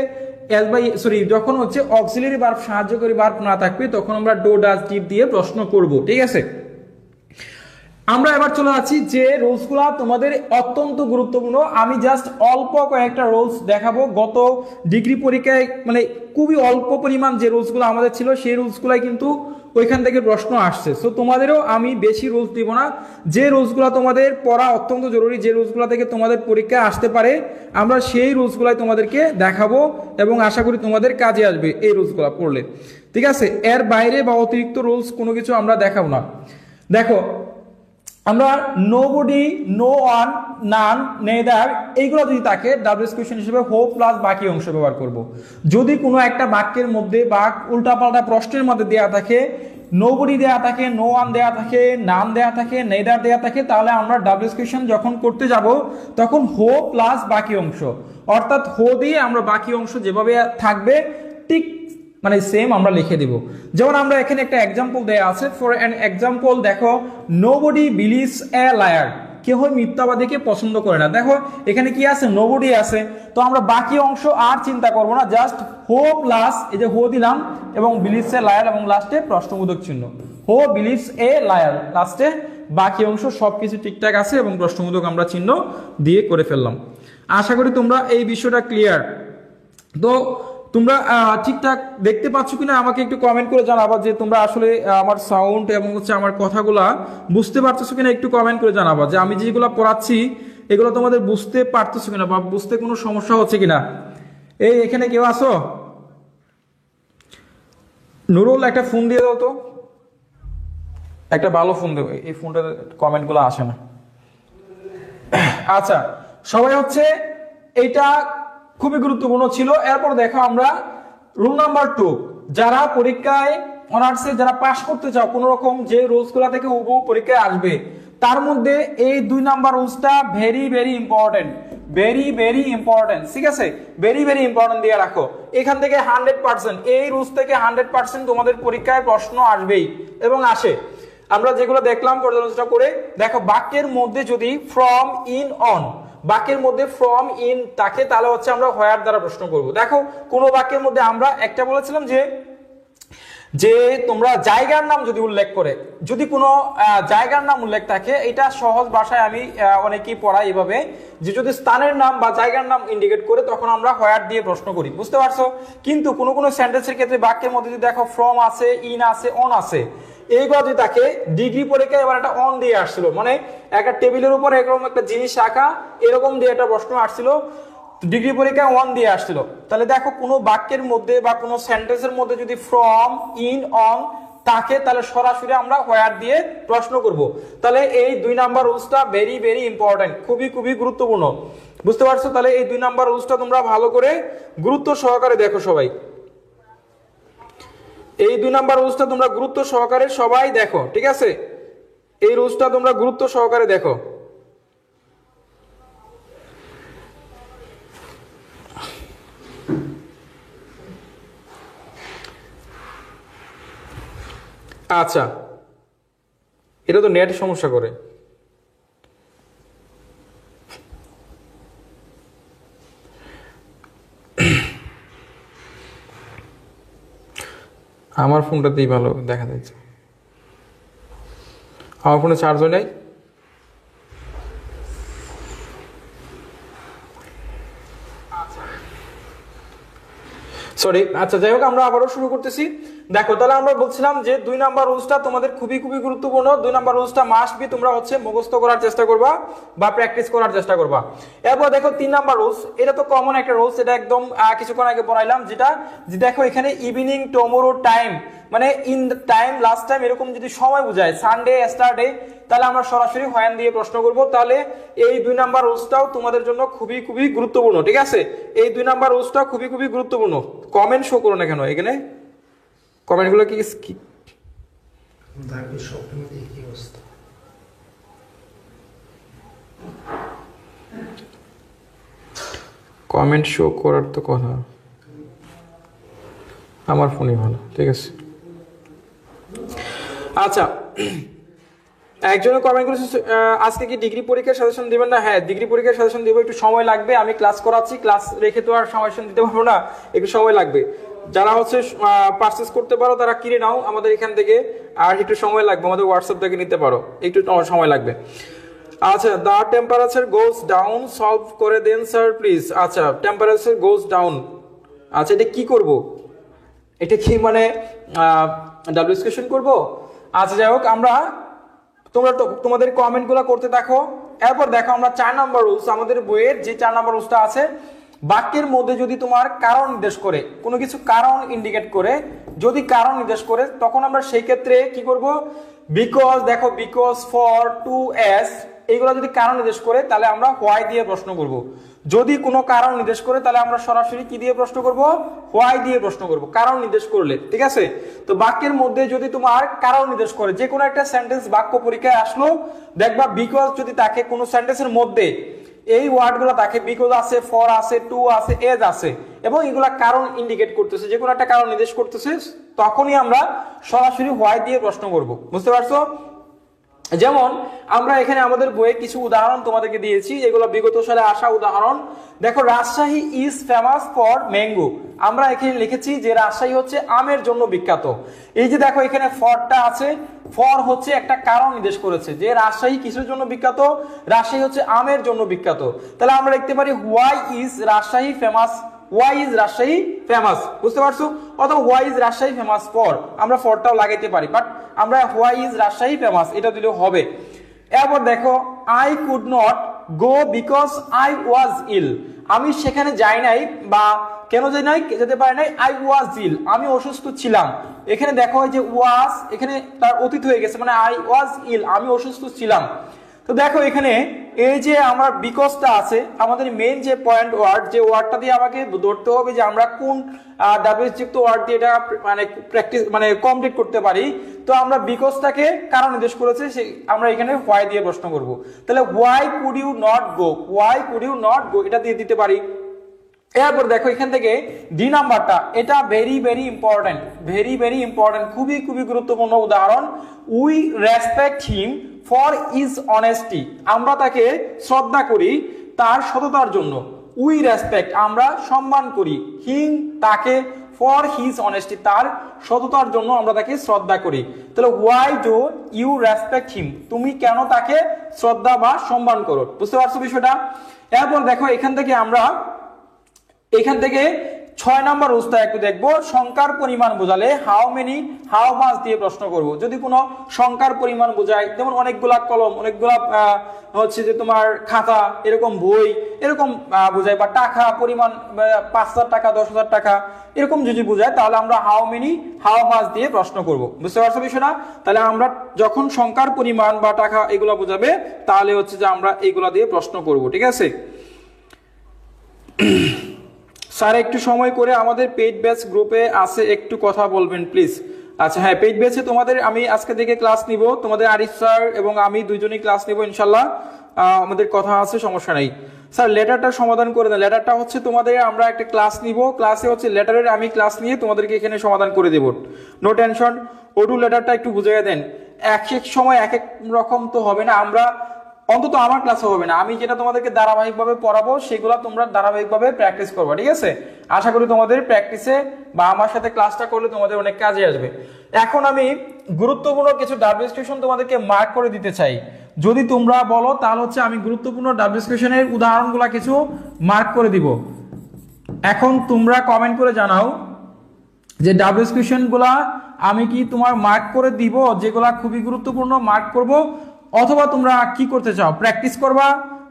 যখন হচ্ছে অক্সিলিয়ারি ভার্ব সাহায্যকারী ভার্ব না থাকবে তখন আমরা ডো ডাজ ডিড দিয়ে প্রশ্ন করব, ঠিক আছে? আমরা এবার চলে যাচ্ছি যে রুলসগুলো তোমাদের অত্যন্ত গুরুত্বপূর্ণ। আমি জাস্ট অল্প কয়েকটা রুলস দেখাবো। গত ডিগ্রি পরীক্ষায় মানে খুবই অল্প পরিমাণ যে রুলসগুলো আমাদের ছিল সেই রুলসগুলাই কিন্তু ওইখান থেকে প্রশ্ন আসছে। সো তোমাদেরও আমি বেশি রুলস দিব না, যে রুলসগুলো তোমাদের পড়া অত্যন্ত জরুরি, যে রুলসগুলো থেকে তোমাদের পরীক্ষায় আসতে পারে আমরা সেই রুলসগুলাই তোমাদেরকে দেখাবো এবং আশা করি তোমাদের কাজে আসবে এই রুলসগুলো পড়লে, ঠিক আছে? এর বাইরে বা অতিরিক্ত রুলস কোনো কিছু আমরা দেখাবো না। দেখো আমরা নোবডি, নো ওয়ান, নান, নেদার এইগুলো যদি থাকে ডাবলস কোয়েশ্চেন হিসেবে হো প্লাস বাকি অংশ ব্যবহার করব। যদি কোনো একটা বাক্যের মধ্যে বা উল্টাপাল্টা প্রশ্নের মধ্যে দেয়া থাকে, নোবডি দেয়া থাকে, নো ওয়ান দেয়া থাকে, নান দেয়া থাকে, নেদার দেয়া থাকে, তাহলে আমরা ডাবলস কোয়েশ্চেন যখন করতে যাব তখন হো প্লাস বাকি অংশ, অর্থাৎ হো দিয়ে আমরা বাকি অংশ যেভাবে থাকবে ঠিক মানে সেম আমরা লিখে দিব। যেমন আমরা এখানে একটা এক্সাম্পল দেয়া আছে। ফর অ্যান এক্সাম্পল দেখো, নোবডি বিলিভস এ লায়ার, কেউ মিথ্যাবাদীকে পছন্দ করে না। দেখো এখানে কি আছে? নোবডি আছে। তো আমরা বাকি অংশ আর চিন্তা করব না, জাস্ট হো প্লাস এই যে হো দিলাম এবং বিলিভস এ লায়ার এবং লাস্টে প্রশ্নবোধক চিহ্ন। হো বিলিভস এ লায়ার, লাস্টে বাকি অংশ সবকিছু ঠিকঠাক আছে এবং প্রশ্নবোধক আমরা চিহ্ন দিয়ে করে ফেললাম। আশা করি তোমরা এই বিষয়টা ক্লিয়ার। তো তোমরা ঠিকঠাক দেখতে পাচ্ছ কিনা আমাকে একটু কমেন্ট করে জানাবা যে তোমরা আসলে আমার সাউন্ড এবং হচ্ছে আমার কথাগুলা বুঝতে পারতেছো কিনা, একটু কমেন্ট করে জানাবা যে আমি যেগুলো পড়াচ্ছি এগুলো তোমাদের বুঝতে পারতেছো কিনা বা বুঝতে কোনো সমস্যা হচ্ছে কিনা। এই এখানে কেউ আসো? নুরুল একটা ফোন দিয়ে দাও তো, একটা ভালো ফোন দেবো, এই ফোনটা কমেন্টগুলো আসে না। আচ্ছা সবাই হচ্ছে এইটা খুবই গুরুত্বপূর্ণ ছিল। এরপর দেখো আমরা রুল নাম্বার 2, যারা পরীক্ষায় অনার্সে যারা পাস করতে চাও কোন রকম যে রুলসগুলো থেকে হুবহু পরীক্ষায় আসবে তার মধ্যে এই 2 নাম্বার রুলসটা very very important, very very important, ঠিক আছে? ভেরি ভেরি ইম্পর্টেন্ট দিয়ে রাখো। এখান থেকে 100%, এই রুলস থেকে 100% তোমাদের পরীক্ষায় প্রশ্ন আসবেই এবং আসে। আমরা যেগুলো দেখলাম পর্যালোচনা করে দেখো, বাক্যের মধ্যে যদি ফ্রম, ইন, অন, বাক্যের মধ্যে ফ্রম, ইন থাকে তাহলে হচ্ছে আমরা হোয়ার দ্বারা প্রশ্ন করব। দেখো কোন বাক্যের মধ্যে আমরা একটা বলেছিলাম যে তোমরা জায়গার নাম যদি উল্লেখ করে, যদি কোনো জায়গার নাম উল্লেখ থাকে, এটা সহজ ভাষায় আমি অনেকেই পড়াই এভাবে যে যদি স্থানের নাম বা জায়গার নাম ইন্ডিকেট করে তখন আমরা হোয়ার দিয়ে প্রশ্ন করি, বুঝতে পারছো? কিন্তু কোনো কোনো সেন্টেন্সের ক্ষেত্রে বাক্যের মধ্যে যদি দেখো ফ্রম আছে, ইন আছে, অন আছে, এইগুলো যদি থাকে, ডিগ্রি পরীক্ষায় এবার একটা অন দিয়ে আসছিল, মানে একটা টেবিলের উপর এরকম একটা জিনিস রাখা এরকম দিয়ে একটা প্রশ্ন আসছিল, ডিগ্রি পরীক্ষায় অন দিয়ে আসছিল। তাহলে দেখো কোনো বাক্যের মধ্যে বা কোনো সেন্টেন্সের মধ্যে যদি ফ্রম, ইন, অন থাকে তাহলে সরাসরি আমরা হোয়ার দিয়ে প্রশ্ন করব। তাহলে এই 2 নাম্বার রুলসটা ভেরি ভেরি ইম্পর্টেন্ট, খুবই খুবই গুরুত্বপূর্ণ, বুঝতে পারছো? তাহলে এই 2 নাম্বার রুলসটা তোমরা ভালো করে গুরুত্ব সহকারে দেখো সবাই। এই 2 নাম্বার রুলসটা তোমরা গুরুত্ব সহকারে সবাই দেখো, ঠিক আছে? এই রুলসটা তোমরা গুরুত্ব সহকারে দেখো। আচ্ছা এটা তো নেট সমস্যা করে। আমার ফোনটাতেই ভালো দেখা যাচ্ছে, আমার ফোনে চার্জ হয় নাই। সরি, আচ্ছা যাই হোক আমরা আবারও শুরু করতেছি। দেখো তাহলে আমরা বলছিলাম যে 2 নাম্বার রুলসটা তোমাদের খুবই খুবই গুরুত্বপূর্ণ। 2 নাম্বার রুলসটা মাস্ট বি তোমরা হচ্ছে মুখস্থ করার চেষ্টা করবা বা প্র্যাকটিস করার চেষ্টা করবা। এরপর দেখো 3 নাম্বার রুলস, এটা তো কমন একটা রুলস, এটা একদম কিছুক্ষণ আগে পড়াইলাম, যেটা যে দেখো এখানে ইভিনিং, টুমরো, টাইম, মানে in the time, last time, এরকম যদি সময় বোঝায়, সানডে, স্টারডে, তাহলে আমরা সরাসরি হোয়েন দিয়ে প্রশ্ন করব। তাহলে এই 2 নাম্বার রুলসটাও তোমাদের জন্য খুবই খুবই গুরুত্বপূর্ণ, ঠিক আছে? এই 2 নাম্বার রুলসটা খুবই খুবই গুরুত্বপূর্ণ। কমেন্ট শো করো না কেন এখানে, কমেন্টগুলো কি কমেন্ট শো করার তো কথা, আমার ফোনই ভালো, ঠিক আছে। আচ্ছা, একজনে কমেন্ট করেছে আজকে কি ডিগ্রি পরীক্ষার সাজেশন দিবেন না? হ্যাঁ, ডিগ্রি পরীক্ষার সাজেশন দিব, একটু সময় লাগবে, আমি ক্লাস করাচ্ছি, ক্লাস রেখে তো আর সাজেশন দিতে পারবো না, একটু সময় লাগবে। যারা হচ্ছে পারচেজ করতে পারো তারা কিনে নাও আমাদের এখান থেকে, আর একটু সময় লাগবে, আমাদের হোয়াটসঅ্যাপ থেকে নিতে পারো, একটু সময় লাগবে। আচ্ছা, the temperature goes down, solve করে দেন স্যার প্লিজ। আচ্ছা, টেম্পারেচার গোজ ডাউন, আচ্ছা এটা কি করব, এটা কি মানে ডাব্লিউএস কোশ্চেন করব? আচ্ছা যাই হোক, আমরা তোমরা তোমাদের কমেন্টগুলো করতে থাকো। এরপর দেখো আমরা 4 নাম্বার রুলস, আমাদের বইয়ের যে 4 নাম্বার রুলসটা আছে, বাক্যের মধ্যে যদি তোমার কারণ নির্দেশ করে, কোনো কিছু কারণ ইন্ডিকেট করে, যদি কারণ নির্দেশ করে, তখন আমরা সেই ক্ষেত্রে কি করব? বিকজ, দেখো বিকজ, ফর, টু, এস, এইগুলো যদি কারণ নির্দেশ করে তাহলে আমরা হোয়াই দিয়ে প্রশ্ন করব। যদি কোনো কারণ নির্দেশ করে তাহলে আমরা সরাসরি কি দিয়ে প্রশ্ন করব? হোয়াই দিয়ে প্রশ্ন করব, কারণ নির্দেশ করলে, ঠিক আছে? তো বাক্যের মধ্যে যদি তোমার কারণ নির্দেশ করে, যে কোনো একটা সেন্টেন্স বাক্য পরীক্ষায় আসলো, দেখবা বিকজ যদি তাকে কোনো সেন্টেন্সের মধ্যে এই ওয়ার্ডগুলো থাকে, বিকজ আছে, ফর আছে, টু আছে, এজ আছে, এবং এগুলা কারণ ইন্ডিকেট করতেছে, যে কোনো একটা কারণ নির্দেশ করতেছে, তখনই আমরা সরাসরি হোয়াই দিয়ে প্রশ্ন করব। বুঝতে পারছো? যেমন আমরা এখানে আমাদের বইয়ে কিছু উদাহরণ তোমাদেরকে দিয়েছি, এগুলো বিগত সালে আসা উদাহরণ। দেখো, Rajshahi is famous for mango, আমরা এখানে লিখেছি যে রাজশাহী হচ্ছে আমের জন্য বিখ্যাত। এই যে দেখো এখানে ফরটা আছে, ফর হচ্ছে একটা কারণ নির্দেশ করেছে যে রাজশাহী কিসের জন্য বিখ্যাত? রাজশাহী হচ্ছে আমের জন্য বিখ্যাত। তাহলে আমরা লিখতে পারি why is Rajshahi famous, why is Rajshahi famous, বুঝতে পারছো? অথবা why is Rajshahi famous for, আমরা ফরটাও লাগাইতে পারি, বাট আমরা হোয়াই ইজ রাজশাহী ফেমাস এটা দিলেও হবে। এরপর দেখো, I could not go because I was ill, আমি সেখানে যাই নাই, বা কেন যাই নাই, যেতে পারি নাই, আই ওয়াজ ইল, আমি অসুস্থ ছিলাম। এখানে দেখো যে ওয়াজ এখানে তার অতীত হয়ে গেছে, মানে আই ওয়াজ ইল, আমি অসুস্থ ছিলাম। তো দেখো এখানে এই যে আমরা বিকজটা আছে, আমাদের মেইন যে পয়েন্ট ওয়ার্ড, যে ওয়ার্ডটা দিয়ে আমাকে ধরতে হবে যে আমরা কোন ডাব্লিউএস যুক্ত ওয়ার্ড দিয়ে এটা মানে প্র্যাকটিস মানে কমপ্লিট করতে পারি। তো আমরা বিকজটাকে কারণ নির্দেশ করেছে, সেই আমরা এখানে হোয়াই দিয়ে প্রশ্ন করব। তাহলে why could you not go, why could you not go এটা দিয়ে দিতে পারি। এরপর দেখো এখান থেকে ডি নাম্বারটা, এটা very very important, very very important, খুবই খুবই গুরুত্বপূর্ণ উদাহরণ। We respect him for is honesty, আমরা তাকে শ্রদ্ধা করি তার সততার জন্য। উই রেসপেক্ট, আমরা সম্মান করি, হিম তাকে, ফর হিজ অনেস্টি তার সততার জন্য আমরা তাকে শ্রদ্ধা করি। তাহলে why do you respect him, তুমি কেন তাকে শ্রদ্ধা বা সম্মান করো, বুঝতে পারছো বিষয়টা? এরপর দেখো এখান থেকে আমরা 6 নাম্বার রুলসটা একটু দেখবো। সংখ্যার পরিমাণ বোঝালে হাউ মেনি, হাউ মাচ দিয়ে প্রশ্ন করব। যদি কোনো সংখ্যার পরিমাণ বোঝায়, যেমন অনেকগুলা কলম, অনেকগুলা হচ্ছে যে তোমার খাতা, এরকম বই, এরকম বোঝায়, বা টাকা পরিমাণ 5,000 টাকা, 10,000 টাকা, এরকম যদি বোঝায়, তাহলে আমরা হাউ মেনি, হাউ মাচ দিয়ে প্রশ্ন করব। বুঝতে পারছো বিষয়টা? তাহলে আমরা যখন সংখ্যার পরিমাণ বা টাকা এগুলা বোঝাবে, তাহলে হচ্ছে যে আমরা এগুলা দিয়ে প্রশ্ন করব, ঠিক আছে? স্যার একটু সময় করে আমাদের পেইড ব্যাচ গ্রুপে আছে, একটু কথা বলবেন প্লিজ। আচ্ছা হ্যাঁ, পেইড ব্যাচে তোমাদের আমি আজকে থেকে ক্লাস নিব, তোমাদের আরিফ স্যার এবং আমি দুইজনই ক্লাস নিব ইনশাল্লাহ, আমাদের কথা আছে, সমস্যা নাই। স্যার লেটারটা সমাধান করে দেন, লেটারটা হচ্ছে তোমাদের আমরা একটা ক্লাস নিব, ক্লাসে হচ্ছে লেটারের আমি ক্লাস নিয়ে তোমাদেরকে এখানে সমাধান করে দেব, নো টেনশন। ওটু লেটারটা একটু বুঝিয়ে দেন, এক এক সময় এক এক রকম তো হবে না, আমরা অন্তত আমার ক্লাসে হবে না, আমি যেটা তোমাদেরকে ধারাবাহিকভাবে পড়াবো সেগুলো তোমরা ধারাবাহিকভাবে প্র্যাকটিস করবে, ঠিক আছে? আশা করি তোমাদের প্র্যাকটিসে বা আমার সাথে ক্লাসটা করলে তোমাদের অনেক কাজে আসবে। এখন আমি গুরুত্বপূর্ণ কিছু ডাব্লিউএস কোয়েশ্চন তোমাদেরকে মার্ক করে দিতে চাই, যদি তোমরা বলো তাহলে হচ্ছে আমি গুরুত্বপূর্ণ ডাব্লিউএস কোয়েশ্চনের উদাহরণগুলো কিছু মার্ক করে দিব। এখন তোমরা কমেন্ট করে জানাও যে ডাব্লিউএস কোয়েশ্চেনগুলা আমি কি তোমার মার্ক করে দিব, যেগুলা খুবই গুরুত্বপূর্ণ মার্ক করব, অথবা তোমরা কি করতে চাও, প্র্যাকটিস করবা,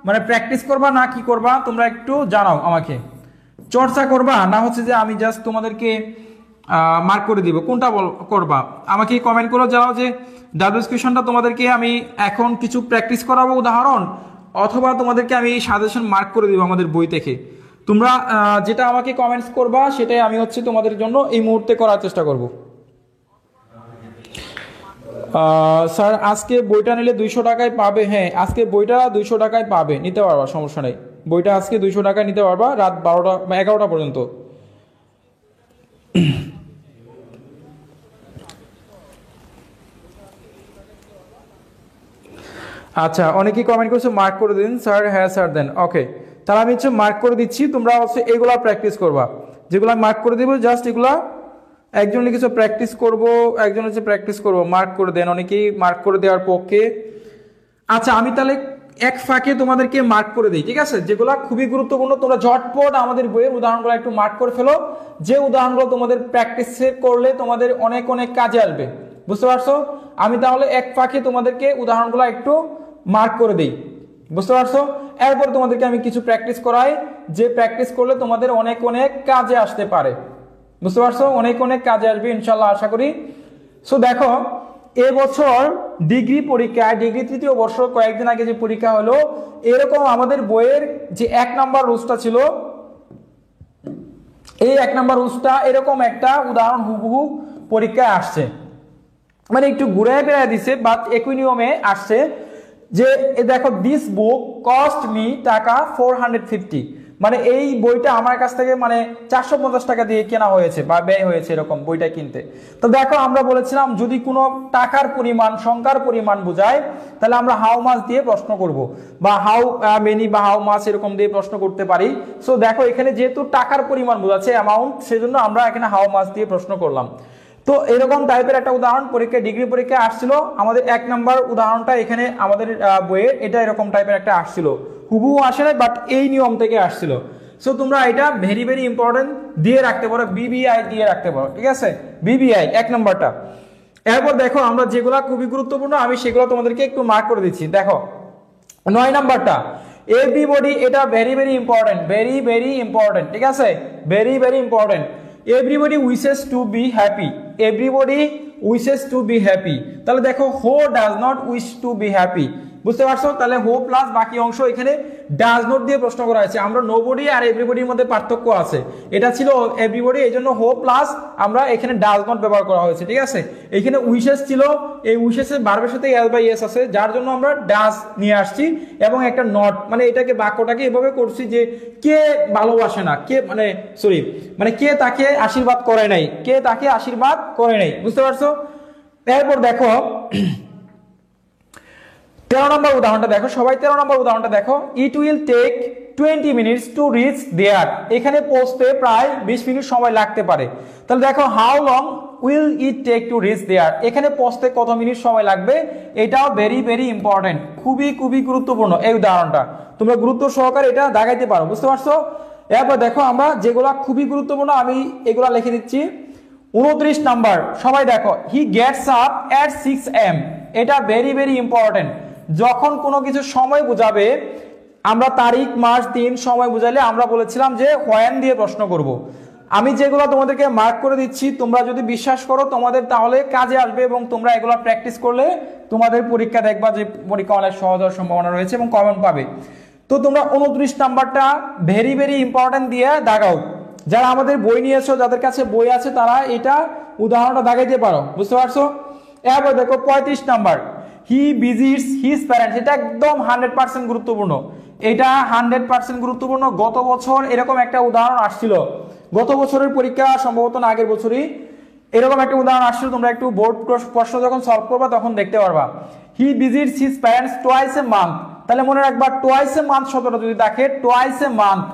মানে প্র্যাকটিস করবা না কি করবা তোমরা একটু জানাও আমাকে। চর্চা করবা না হচ্ছে যে আমি জাস্ট তোমাদেরকে মার্ক করে দিব, কোনটা করবা আমাকে কমেন্ট করে জানাও যে ডাব্লিউএস কোয়েশ্চনটা তোমাদেরকে আমি এখন কিছু প্র্যাকটিস করাবো উদাহরণ, অথবা তোমাদেরকে আমি সাজেশন মার্ক করে দিব আমাদের বই থেকে। তোমরা যেটা আমাকে কমেন্টস করবা সেটাই আমি হচ্ছে তোমাদের জন্য এই মুহূর্তে করার চেষ্টা করব। স্যার আজকে বইটা নিলে 200 টাকায় পাবে? হ্যাঁ আজকে বইটা 200 টাকায় পাবে, নিতে পারবা, সমস্যা নেই। বইটা আজকে 200 টাকায় নিতে পারবা রাত 12টা 11টা পর্যন্ত। আচ্ছা অনেকেই কমেন্ট করছে মার্ক করে দিন স্যার। হ্যাঁ স্যার দেন, ওকে তাহলে আমি হচ্ছে মার্ক করে দিচ্ছি, তোমরা হচ্ছে এগুলা প্র্যাকটিস করবা, যেগুলো মার্ক করে দিব জাস্ট এগুলা একজন কিছু প্র্যাকটিস করব, একজন হচ্ছে প্র্যাকটিস করব, মার্ক করে দেন অনেকেই মার্ক করে দেওয়ার পক্ষে। আচ্ছা আমি তাহলে এক ফাঁকে তোমাদেরকে মার্ক করে দিই, ঠিক আছে, যেগুলো খুবই গুরুত্বপূর্ণ তোমরা ঝটপট আমাদের বইয়ের উদাহরণগুলো একটু মার্ক করে ফেলো, যে উদাহরণগুলো তোমাদের প্র্যাকটিস করলে তোমাদের অনেক অনেক কাজে আসবে, বুঝতে পারছো? আমি তাহলে এক ফাঁকে তোমাদেরকে উদাহরণগুলো একটু মার্ক করে দিই, বুঝতে পারছো? এরপর তোমাদেরকে আমি কিছু প্র্যাকটিস করাই, যে প্র্যাকটিস করলে তোমাদের অনেক অনেক কাজে আসতে পারে, বুঝতে পারছো? অনেক অনেক কাজে আসবে ইনশাল্লাহ আশা করি। সো দেখো এবছর ডিগ্রি পরীক্ষায়, ডিগ্রি তৃতীয় বর্ষ কয়েকদিন আগে যে পরীক্ষা হলো, এরকম আমাদের বইয়ের যে 1 নাম্বার রুলসটা ছিল, এই 1 নাম্বার রুলসটা এরকম একটা উদাহরণ হুবহু পরীক্ষায় আসছে, মানে একটু ঘুরে বেড়ায় দিছে বাট একই নিয়মে আসছে। যে দেখো দিস বুক কস্ট মি টাকা 450, মানে এই বইটা আমার কাছ থেকে মানে 450 টাকা দিয়ে কেনা হয়েছে বা ব্যয় হয়েছে এরকম বইটা কিনতে। তো দেখো আমরা বলেছিলাম যদি কোনো টাকার পরিমাণ সংখ্যার পরিমাণ বোঝায় তাহলে আমরা হাউ মাচ দিয়ে প্রশ্ন করব, বা হাউ মেনি বা হাউ মাচ এরকম দিয়ে প্রশ্ন করতে পারি। সো দেখো এখানে যেহেতু টাকার পরিমাণ বোঝাচ্ছে অ্যামাউন্ট, সেজন্য আমরা এখানে হাউ মাচ দিয়ে প্রশ্ন করলাম। তো এরকম টাইপের একটা উদাহরণ পরীক্ষায় ডিগ্রি পরীক্ষায় আসছিল, আমাদের 1 নাম্বার উদাহরণটা এখানে আমাদের বইয়ের এটা এরকম টাইপের একটা আসছিল, হুবহু আসে না বাট এই নিয়ম থেকে আসছিল। সো তোমরা এটা ভেরি ভেরি ইম্পর্টেন্ট দিয়ে রাখতে পারো, বিবিআই দিয়ে রাখতে পারো, ঠিক আছে, বিবিআই 1 নাম্বারটা। এরপর দেখো আমরা যেগুলো খুবই গুরুত্বপূর্ণ আমি সেগুলো তোমাদেরকে একটু মার্ক করে দিচ্ছি। দেখো 9 নাম্বারটা এভরিবডি, এটা very very important, very very important, ঠিক আছে, very very important. Everybody wishes to be happy, everybody wishes to be happy, তাহলে দেখো who does not wish to be happy, বুঝতে পারছো? তাহলে হো প্লাস বাকি অংশ এখানে ডাজ নট দিয়ে প্রশ্ন করা হয়েছে। আমরা নোবডি আর এভরিবডির মধ্যে পার্থক্য আছে, এটা ছিল এভরিবডি, এই জন্য হো প্লাস আমরা এখানে ডাজ নট ব্যবহার করা হয়েছে, ঠিক আছে। এখানে উইশেস ছিল, এই উইশেসের ভার্বের সাথে এল বাই এস আছে, যার জন্য আমরা ডাজ নিয়ে আসছি এবং একটা নট, মানে এটাকে বাক্যটাকে এভাবে করছি যে কে ভালোবাসে না, কে মানে সরি মানে কে তাকে আশীর্বাদ করে নাই, কে তাকে আশীর্বাদ করে নাই, বুঝতে পারছো? এরপর দেখো 13 নম্বর উদাহরণটা দেখো, সবাই 13 নম্বর উদাহরণটা দেখো। It will take 20 minutes to reach there, এখানে পৌঁছতে প্রায় 20 মিনিট সময় লাগতে পারে। তাহলে দেখো how long will it take to reach there, এখানে পৌঁছতে কত মিনিট সময় লাগবে, এটাও ভেরি ভেরি ইম্পর্টেন্ট, খুবই খুবই গুরুত্বপূর্ণ এই উদাহরণটা, তোমরা গুরুত্ব সহকারে এটা দাগাইতে পারো, বুঝতে পারছো? এরপর দেখো আমরা যেগুলা খুবই গুরুত্বপূর্ণ আমি এগুলা লিখে দিচ্ছি। 29 নাম্বার সবাই দেখো, হি গেটস আপ এট 6 AM, এটা ভেরি ভেরি ইম্পর্টেন্ট। যখন কোনো কিছু সময় বোঝাবে আমরা তারিখ মাস দিন সময় বুঝাইলে আমরা বলেছিলাম যে হোয়েন দিয়ে প্রশ্ন করব। আমি যেগুলো তোমাদেরকে মার্ক করে দিচ্ছি তোমরা যদি বিশ্বাস করো তোমাদের তাহলে কাজে আসবে, এবং তোমরা এগুলো প্র্যাকটিস করলে তোমাদের পরীক্ষা দেখবা যে পরীক্ষা অনেক সহজ হওয়ার সম্ভাবনা রয়েছে এবং কমন পাবে। তো তোমরা 29 নাম্বারটা ভেরি ভেরি ইম্পর্টেন্ট দিয়ে দাগাও, যারা আমাদের বই নিয়েছো যাদের কাছে বই আছে তারা এটা উদাহরণটা দাগাইতে পারো, বুঝতে পারছো? এবার দেখো 35 নাম্বার, হি ভিজিটস হিজ প্যারেন্টস, এটা একদম 100% গুরুত্বপূর্ণ, এটা 100% গুরুত্বপূর্ণ। গত বছর এরকম একটা উদাহরণ আসছিল, গত বছরের পরীক্ষা সম্ভবত না আগের বছরই এরকম একটা উদাহরণ আসছিল, তোমরা একটু বোর্ড প্রশ্ন যখন সলভ করবা তখন দেখতে পারবা। হি visits his parents twice a month, তাহলে মনে রাখবা টোয়াইস এ মান্থ শব্দটা যদি থাকে, টোয়াইস এ মান্থ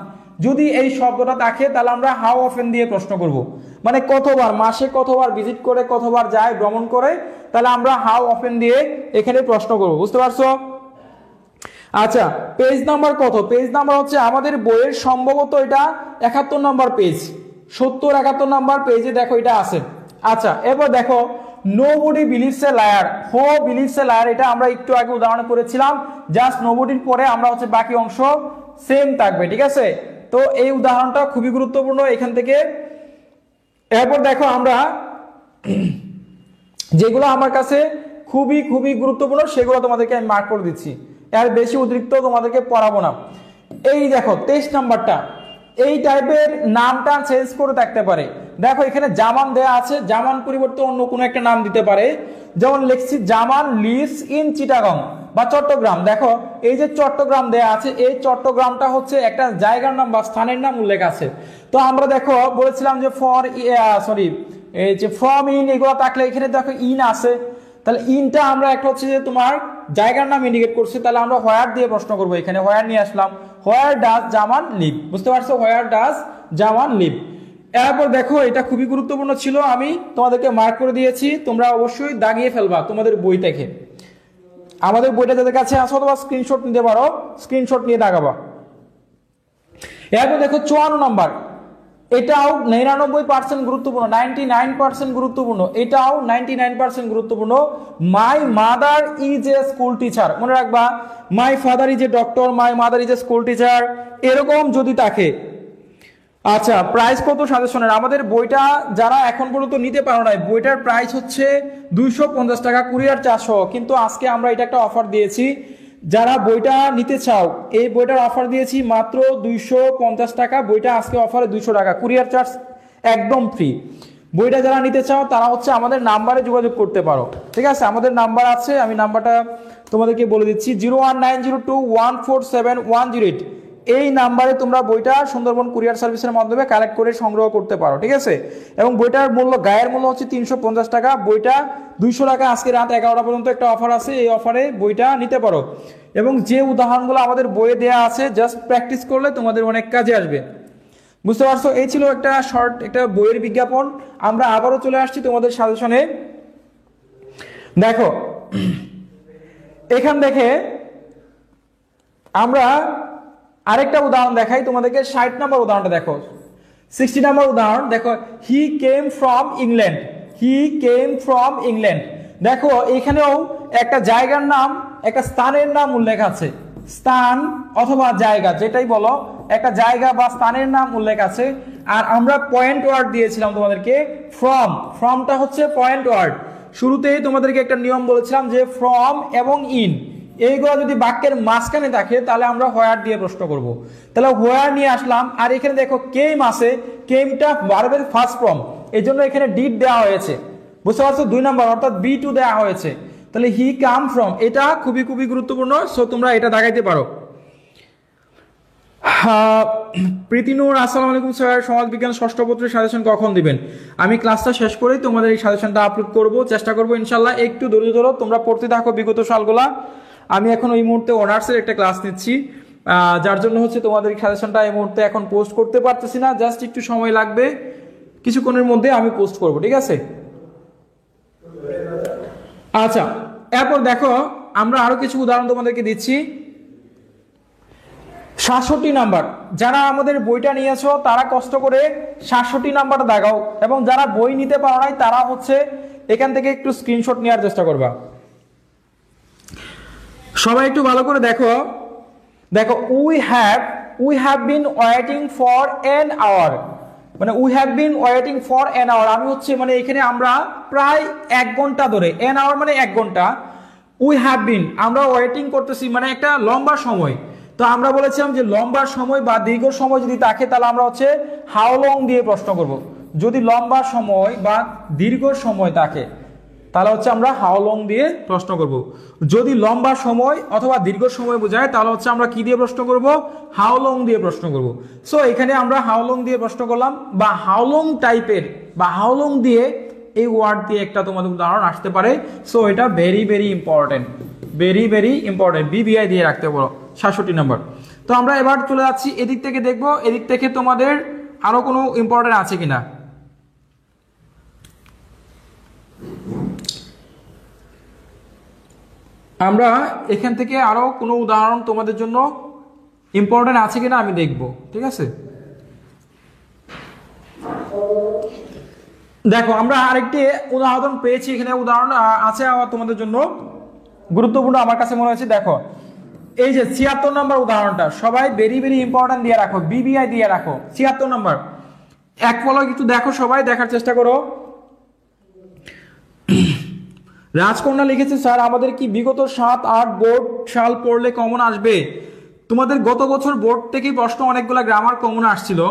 যদি এই শব্দটা থাকে তাহলে আমরা হাউ অফেন দিয়ে প্রশ্ন করব, মানে কতবার, মাসে কতবার ভিজিট করে, কতবার যায় ভ্রমণ করে, তাহলে আমরা হাউ অফেন দিয়ে এখানে প্রশ্ন করব, বুঝতে পারছো? আচ্ছা পেজ নাম্বার কত? পেজ নাম্বার হচ্ছে আমাদের বইয়ের সম্ভবত এটা 71 নম্বর পেজ, 70-71 নাম্বার পেজে দেখো এটা আছে। আচ্ছা, এবার দেখো নোবডি বিলিভস এ লায়ার, হো বিলিভস এ লায়ার, এটা আমরা একটু আগে উদাহরণ করেছিলাম। জাস্ট নোবডির পরে আমরা হচ্ছে বাকি অংশ সেম থাকবে, ঠিক আছে। তো এই উদাহরণটা খুবই গুরুত্বপূর্ণ এখান থেকে। এরপর দেখো আমরা যেগুলো আমার কাছে খুবই খুবই গুরুত্বপূর্ণ সেগুলো তোমাদেরকে আমি মার্ক করে দিচ্ছি, এর বেশি অতিরিক্ত তোমাদেরকে পড়াবো না। এই দেখো 23 নাম্বারটা, এই টাইপের নামটা চেঞ্জ করে থাকতে পারে। দেখো এখানে জামান দেয়া আছে, জামান পরিবর্তে অন্য কোনো একটা নাম দিতে পারে। যেমন লিখছি জামান লিভস ইন চিটাগং বা চট্টগ্রাম। দেখো এই যে চট্টগ্রাম দেয়া আছে, এই চট্টগ্রামটা হচ্ছে একটা জায়গার নাম বা স্থানের নাম উল্লেখ আছে। তো আমরা দেখো বলেছিলাম যে এই যে ফ্রম ইন এগুলো থাকলে এখানে দেখো ইন আছে, তাহলে ইনটা আমরা একটা হচ্ছে যে তোমার জায়গার নাম ইন্ডিকেট করছে, তাহলে আমরা হোয়ার দিয়ে প্রশ্ন করবো। এখানে হোয়ার নিয়ে আসলাম, হোয়ার ডাজ জামান লিভ, বুঝতে পারছো, হোয়ার ডাজ জামান লিভ। এরপর দেখো এটা খুবই গুরুত্বপূর্ণ ছিল, আমি তোমাদেরকে মার্ক করে দিয়েছি, তোমরা অবশ্যই দাগিয়ে ফেলবা তোমাদের বই থেকে। আমাদের বইটা যাদের কাছে আছে অথবা স্ক্রিনশট নিতে পারো, স্ক্রিনশট নিয়ে দাগাবা। এরপর দেখো 54 নাম্বার, এটাও 99% গুরুত্বপূর্ণ, 99% গুরুত্বপূর্ণ, এটাও 99% গুরুত্বপূর্ণ। My mother is a school teacher, মনে রাখবা, মাই father is a doctor, my mother is a school teacher, এরকম যদি থাকে। আচ্ছা, প্রাইস কত সাজেশনের? আমাদের বইটা যারা এখন পর্যন্ত নিতে পারো নাই, বইটার প্রাইস হচ্ছে 250 টাকা, কুরিয়ার 400। কিন্তু আজকে আমরা এটা একটা অফার দিয়েছি, যারা বইটা নিতে চাও এই বইটার অফার দিয়েছি মাত্র 250 টাকা। বইটা আজকে অফারে 200 টাকা, কুরিয়ার চার্জ একদম ফ্রি। বইটা যারা নিতে চাও তারা হচ্ছে আমাদের নাম্বারে যোগাযোগ করতে পারো, ঠিক আছে। আমাদের নাম্বার আছে, আমি নাম্বারটা তোমাদেরকে বলে দিচ্ছি, 01902147108। এই নাম্বারে তোমরা বইটা সুন্দরবন কুরিয়ার সার্ভিসের মাধ্যমে কালেক্ট করে সংগ্রহ করতে পারো, ঠিক আছে। এবং বইটার মূল্য, গায়ের মূল্য হচ্ছে 350 টাকা, বইটা 200 টাকা। আজকে রাত 11টা পর্যন্ত একটা অফার আছে, এই অফারে বইটা নিতে পারো। এবং যে উদাহরণগুলো আমাদের বইয়ে দেয়া আছে জাস্ট প্র্যাকটিস করলে তোমাদের অনেক কাজে আসবে, বুঝতে পারছো। এই ছিল একটা শর্ট একটা বইয়ের বিজ্ঞাপন। আমরা আবারও চলে আসছি তোমাদের সাজেশনে। দেখো এখান থেকে আমরা আরেকটা উদাহরণ দেখাই তোমাদেরকে। 60 নম্বর উদাহরণটা দেখো, 60 নম্বর উদাহরণ দেখো, he came from England, he came from England. দেখো এখানেও একটা জায়গার নাম, একটা স্থানের নাম উল্লেখ আছে, স্থান অথবা জায়গা যেটাই বলো, একটা জায়গা বা স্থানের নাম উল্লেখ আছে। আর আমরা পয়েন্ট ওয়ার্ড দিয়েছিলাম তোমাদেরকে, ফ্রম, ফ্রমটা হচ্ছে পয়েন্ট ওয়ার্ড। শুরুতেই তোমাদেরকে একটা নিয়ম বলেছিলাম যে ফ্রম এবং ইন এইগুলো যদি বাক্যের মাঝখানে থাকে তাহলে আমরা হোয়ার দিয়ে প্রশ্ন করব। তাহলে হোয়ার নিয়ে আসলাম। আর এখানে দেখো কেম আছে, কেমটা ভার্বের ফার্স্ট ফর্ম, এই জন্য এখানে ডিড দেওয়া হয়েছে, বুঝতে পারছো, 2 নম্বর অর্থাৎ B2 দেওয়া হয়েছে। তাহলে হি কাম ফ্রম, এটা খুবই খুবই গুরুত্বপূর্ণ, সো তোমরা এটা দাগাইতে পারো। প্রীতিনূর, আসসালামু আলাইকুম স্যার, সমাজ বিজ্ঞান ষষ্ঠ পত্রের সাজেশন কখন দিবেন? আমি ক্লাসটা শেষ করেই তোমাদের এই সাজেশনটা আপলোড করব, চেষ্টা করবো ইনশাল্লাহ। একটু ধৈর্য ধরো, তোমরা পড়তে থাকো বিগত সালগুলা। আমি এখন ওই মুহূর্তে অনার্সের একটা ক্লাস নিচ্ছি, যার জন্য হচ্ছে তোমাদের এই সাজেশনটা এই মুহূর্তে এখন পোস্ট করতে পারতেছি না, জাস্ট একটু সময় লাগবে, কিছুক্ষণের মধ্যে আমি পোস্ট করব, ঠিক আছে। আচ্ছা, এরপর দেখো আমরা আরো কিছু উদাহরণ তোমাদেরকে দিচ্ছি। 67 নাম্বার, যারা আমাদের বইটা নিয়েছো তারা কষ্ট করে 67 নাম্বারটা দেখাও, এবং যারা বই নিতে পারো নাই তারা হচ্ছে এখান থেকে একটু স্ক্রিনশট নেওয়ার চেষ্টা করবা। সবাই একটু ভালো করে দেখো। দেখো we have been waiting for an hour, মানে we have been waiting for an hour, আমি হচ্ছে মানে এখানে আমরা প্রায় 1 ঘন্টা ধরে, এন আওয়ার মানে 1 ঘন্টা, উই হ্যাভ বিন আমরা ওয়েটিং করতেছি মানে একটা লম্বা সময়। তো আমরা বলেছিলাম যে লম্বা সময় বা দীর্ঘ সময় যদি থাকে তাহলে আমরা হচ্ছে হাউ লং দিয়ে প্রশ্ন করব। যদি লম্বা সময় বা দীর্ঘ সময় থাকে তাহলে হচ্ছে আমরা হাউ লং দিয়ে প্রশ্ন করব। যদি লম্বা সময় অথবা দীর্ঘ সময় বোঝায় তাহলে হচ্ছে আমরা কি দিয়ে প্রশ্ন করব? হাউ লং দিয়ে প্রশ্ন করব। সো এখানে আমরা হাউ লং দিয়ে প্রশ্ন করলাম, বা হাউ লং টাইপের বা হাউ লং দিয়ে এই ওয়ার্ড দিয়ে একটা তোমাদের উদাহরণ আসতে পারে। সো এটা very very important, very very important, BBI দিয়ে রাখতে পারো। 67 নম্বর। তো আমরা এবার চলে যাচ্ছি এদিক থেকে, দেখবো এদিক থেকে তোমাদের আরো কোনো ইম্পর্টেন্ট আছে কিনা। আমরা এখান থেকে আরো কোনো উদাহরণ তোমাদের জন্য ইম্পর্টেন্ট আছে কিনা আমি দেখব, ঠিক আছে। দেখো আমরা আরেকটি উদাহরণ পেয়েছি, এখানে উদাহরণ আছে তোমাদের জন্য গুরুত্বপূর্ণ আমার কাছে মনে হয়েছে। দেখো এই যে 76 নম্বর উদাহরণটা সবাই ভেরি ভেরি ইম্পর্টেন্ট দিয়ে রাখো, বিবিআই দিয়ে রাখো। 76 নম্বর এক পলক একটু দেখো, সবাই দেখার চেষ্টা করো। রাজকন্যা লিখেছে, স্যার আমাদের কি বিগত 7-8 বোর্ড সাল পড়লে কমন আসবে? তোমাদের গত বছর বোর্ড থেকে প্রশ্ন অনেকগুলো গ্রামার কমন আসছিল,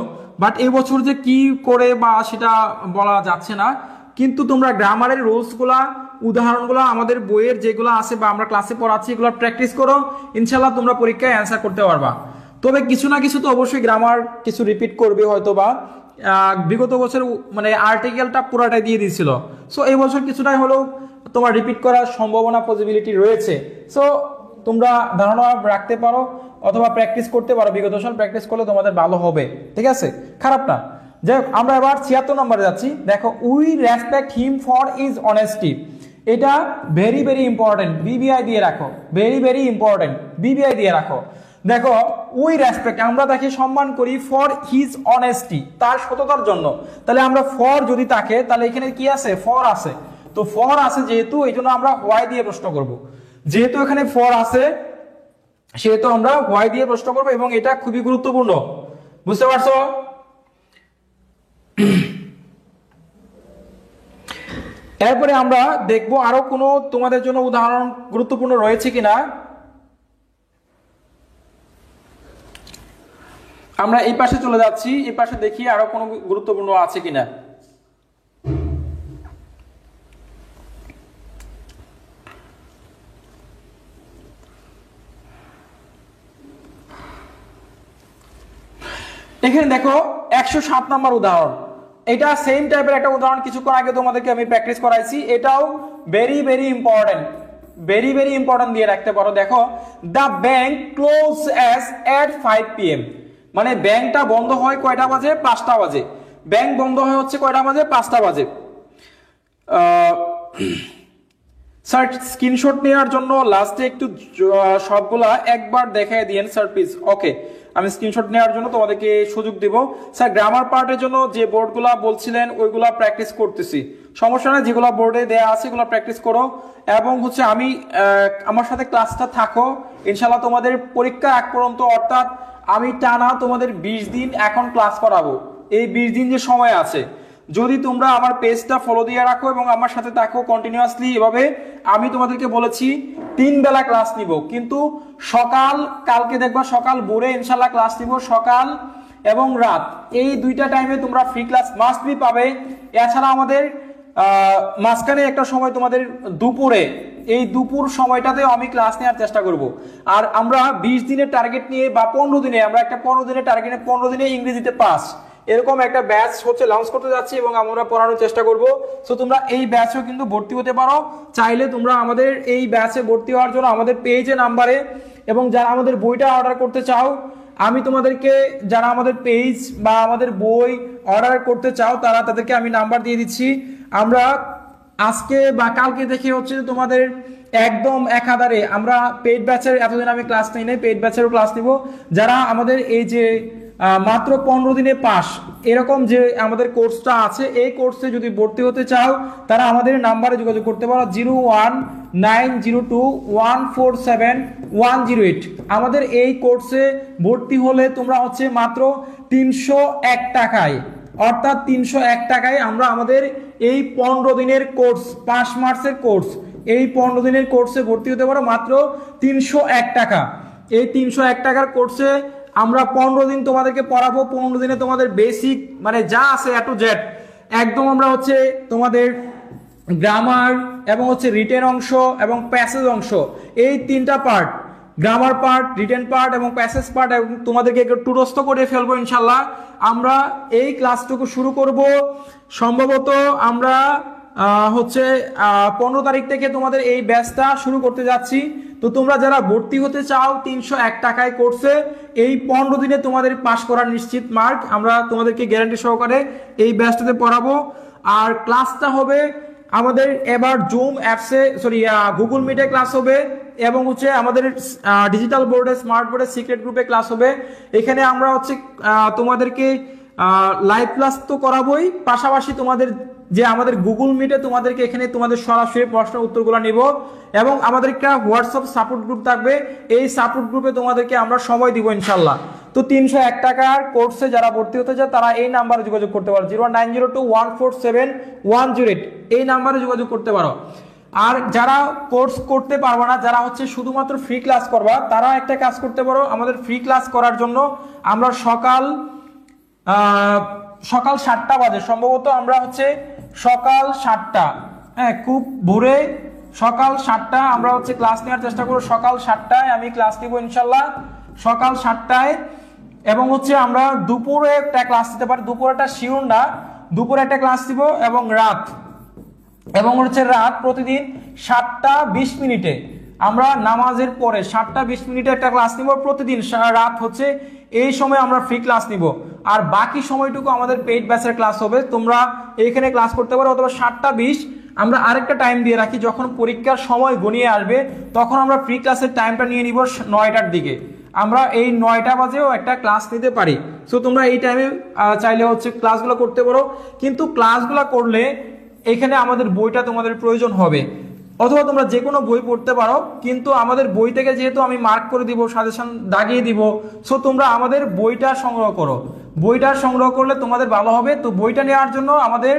বাট এই বছর যে কি করে বা সেটা বলা যাচ্ছে না। কিন্তু তোমরা গ্রামারের রুলসগুলা, উদাহরণগুলো আমাদের বইয়ের যেগুলো আছে বা আমরা ক্লাসে পড়াচ্ছি এগুলো প্র্যাকটিস করো, ইনশাল্লাহ তোমরা পরীক্ষায় অ্যান্সার করতে পারবা। তবে কিছু না কিছু তো অবশ্যই গ্রামার কিছু রিপিট করবে হয়তো, বা বিগত বছর মানে আর্টিকেলটা পুরাটাই দিয়ে দিয়েছিল, সো এই বছর কিছুটাই হলেও তোমার রিপিট করার সম্ভাবনা, পসিবিলিটি রয়েছে। সো তোমরা ধারণা রাখতে পারো অথবা প্র্যাকটিস করতে পারো, বিগত সাল প্র্যাকটিস করলে তোমাদের ভালো হবে, ঠিক আছে, খারাপ না। যাই হোক আমরা এবার 76 নম্বরে যাচ্ছি। দেখো we respect him for is honesty, এটা ভেরি ভেরি ইম্পর্টেন্ট, বিবিআই দিয়ে রাখো, ভেরি ভেরি ইম্পর্টেন্ট, বিবিআই দিয়ে রাখো। দেখো উই রেসপেক্ট আমরা তাকে সম্মান করি, ফর হিজ অনেস্টি তার সততার জন্য। তাহলে আমরা ফর যদি থাকে তাহলে এখানে কি আছে, ফর আছে। তো ফর আছে যেহেতু এই জন্য আমরা হোয়াই দিয়ে প্রশ্ন করব, যেহেতু এখানে ফর আছে সেহেতু আমরা হোয়াই দিয়ে প্রশ্ন করব, এবং এটা খুবই গুরুত্বপূর্ণ, বুঝতে পারছো? এরপরে আমরা দেখব আরো কোনো তোমাদের জন্য উদাহরণ গুরুত্বপূর্ণ রয়েছে কিনা। আমরা এই পাশে চলে যাচ্ছি, এই পাশে দেখি আরো কোনো গুরুত্বপূর্ণ আছে কিনা। এখানে দেখো 107 নম্বর উদাহরণ, এটা সেম টাইপের একটা উদাহরণ কিছুক্ষণ আগে তোমাদেরকে আমি প্র্যাকটিস করাইছি, এটাও very very important, very very important দিয়ে রাখতে পারো। দেখো the bank close at 5 PM, মানে ব্যাংকটা বন্ধ হয় কয়টা বাজে, 5টা বাজে। ব্যাংক বন্ধ হয় হচ্ছে কয়টা বাজে, 5টা বাজে। স্যার স্ক্রিনশট নেওয়ার জন্য লাস্টে একটু সবগুলা একবার দেখায় দিয়েন স্যার প্লিজ। ওকে, আমি স্ক্রিনশট নেওয়ার জন্য তোমাদেরকে সুযোগ দিব। স্যার গ্রামার পার্টের জন্য যে বোর্ডগুলা বলছিলেন ওইগুলা প্র্যাকটিস করতেছি, সমস্যা নেই, যেগুলো বোর্ডে দেয়া আছে এগুলো প্র্যাকটিস করো। এবং হচ্ছে আমি আমার সাথে ক্লাসটা থাকো ইনশাল্লাহ তোমাদের পরীক্ষা এক পর্যন্ত, অর্থাৎ আমি টানা তোমাদের 20 দিন এখন ক্লাস করাবো। এই 20 দিন যে সময় আছে, যদি তোমরা আমার পেজটা ফলো দিয়ে রাখো এবং আমার সাথে থাকো কন্টিনিউয়াসলি এভাবে, আমি তোমাদেরকে বলেছি 3 বেলা ক্লাস নিব, কিন্তু সকাল, কালকে দেখবা সকাল ভোরে ইনশাল্লাহ ক্লাস নিব, সকাল এবং রাত এই দুইটা টাইমে তোমরা ফ্রি ক্লাস মাস্ট বি পাবে। এছাড়া আমাদের মাঝখানে একটা সময় তোমাদের দুপুরে, এই দুপুর সময়টাতেও আমি ক্লাস নেওয়ার চেষ্টা করব। আর আমরা 20 দিনের টার্গেট নিয়ে বা 15 দিনে, আমরা একটা 15 দিনের টার্গেট, 15 দিনে ইংরেজিতে পাস, এরকম একটা ব্যাচ হচ্ছে লঞ্চ করতে যাচ্ছি এবং আমরা পড়ানোর চেষ্টা করব। সো তোমরা এই ব্যাচেও কিন্তু ভর্তি হতে পারো, চাইলে তোমরা আমাদের এই ব্যাচে ভর্তি হওয়ার জন্য আমাদের পেজে নাম্বারে, এবং যারা আমাদের বইটা অর্ডার করতে চাও, আমি তোমাদেরকে যারা আমাদের পেজ বা আমাদের বই অর্ডার করতে চাও তাদেরকে আমি নাম্বার দিয়ে দিচ্ছি। আমরা আজকে বা কালকে থেকে হচ্ছে তোমাদের একদম একাধারে আমরা পেইড ব্যাচের, এতদিন আমি ক্লাস নেই নাই, পেইড ব্যাচেরও ক্লাস নিব। যারা আমাদের এই যে মাত্র 15 দিনে পাস এরকম যে আমাদের কোর্সটা আছে, এই কোর্সে যদি ভর্তি হতে চাও তারা আমাদের নাম্বারে যোগাযোগ করতে পারো 01902147108। আমাদের এই কোর্সে ভর্তি হলে তোমরা হচ্ছে মাত্র 301 টাকায়, অর্থাৎ 301 টাকায় আমরা আমাদের এই 15 দিনের কোর্স, 5 মার্চের কোর্স, এই 15 দিনের কোর্সে ভর্তি হতে পারো মাত্র 301 টাকা। এই 301 টাকার কোর্সে আমরা 15 দিন তোমাদেরকে পড়াবো, 15 দিনে তোমাদের বেসিক মানে যা আছে এ টু জেড একদম আমরা হচ্ছে তোমাদের গ্রামার এবং হচ্ছে রিটেন অংশ এবং প্যাসেজ অংশ, এই 3টা part, grammar part, written part এবং প্যাসেজ পার্ট, এবং তোমাদেরকে একটু টুরস্থ করে ফেলবো ইনশাল্লাহ। আমরা এই ক্লাসটুকু শুরু করব সম্ভবত আমরা হচ্ছে 15 তারিখ থেকে তোমাদের এই ব্যাচটা শুরু করতে যাচ্ছি। তো তোমরা যারা ভর্তি হতে চাও 301 টাকায় কোর্সে, এই 15 দিনে তোমাদের পাস করার নিশ্চিত মার্ক, আমরা তোমাদেরকে গ্যারান্টি সহকারে এই ব্যাচটাতে পড়াবো। আর ক্লাসটা হবে আমাদের এবার জুম অ্যাপসে, সরি গুগল মিটে ক্লাস হবে, এবং হচ্ছে আমাদের ডিজিটাল বোর্ডে, স্মার্ট বোর্ডে সিক্রেট গ্রুপে ক্লাস হবে। এখানে আমরা হচ্ছে তোমাদেরকে লাইভ ক্লাস তো করাবোই, পাশাপাশি তোমাদের যে আমাদের গুগল মিটে তোমাদেরকে এখানে তোমাদের সরাসরি প্রশ্নের উত্তরগুলো নিব, এবং আমাদের একটা হোয়াটসঅ্যাপ সাপোর্ট গ্রুপ থাকবে। এই সাপোর্ট গ্রুপে তোমাদেরকে আমরা সময় দিব ইনশাল্লাহ। তো 301 টাকার কোর্সে যারা ভর্তি হতে চায় তারা এই নাম্বারে যোগাযোগ করতে পারো, 09021471108, এই নাম্বারে যোগাযোগ করতে পারো। আর যারা কোর্স করতে পারবে না, যারা হচ্ছে শুধুমাত্র ফ্রি ক্লাস করবা, তারা একটা কাজ করতে পারো। আমাদের ফ্রি ক্লাস করার জন্য আমরা সকাল 7টা বাজে সম্ভবত, আমরা হচ্ছে সকাল 7টা, হ্যাঁ খুব ভোরে সকাল 7টা আমরা হচ্ছে ক্লাস নেওয়ার চেষ্টা করব। সকাল 7টায় আমি ক্লাস নিব ইনশাল্লাহ, সকাল 7টায়। এবং হচ্ছে আমরা দুপুরে একটা ক্লাস দিতে পারি, দুপুরে একটা শিওর না, দুপুরে একটা ক্লাস দিব, এবং রাত প্রতিদিন 7টা 20 মিনিটে আমরা নামাজের পরে 7টা 20 মিনিটে একটা ক্লাস নিব প্রতিদিন রাত হচ্ছে এই সময় আমরা ফ্রি ক্লাস নিব। আর বাকি সময়টুকু আমাদের পেইড ব্যাচের ক্লাস হবে, তোমরা এইখানে ক্লাস করতে পারো। অথবা 7টা 20 আমরা আরেকটা টাইম দিয়ে রাখি, যখন পরীক্ষার সময় গনিয়ে আসবে তখন আমরা ফ্রি ক্লাসের টাইমটা নিয়ে নিব 9টার দিকে। আমরা এই 9টা বাজেও একটা ক্লাস নিতে পারি। সো তোমরা এই টাইমে চাইলে হচ্ছে ক্লাসগুলো করতে পারো, কিন্তু ক্লাসগুলো করলে এখানে আমাদের বইটা তোমাদের প্রয়োজন হবে। অথবা তোমরা যে কোনো বই পড়তে পারো, কিন্তু আমাদের বই থেকে যেহেতু আমি মার্ক করে দিব, সাজেশন দাগিয়ে দিব, সো তোমরা আমাদের বইটা সংগ্রহ করো। বইটা সংগ্রহ করলে তোমাদের ভালো হবে। তো বইটা নেওয়ার জন্য আমাদের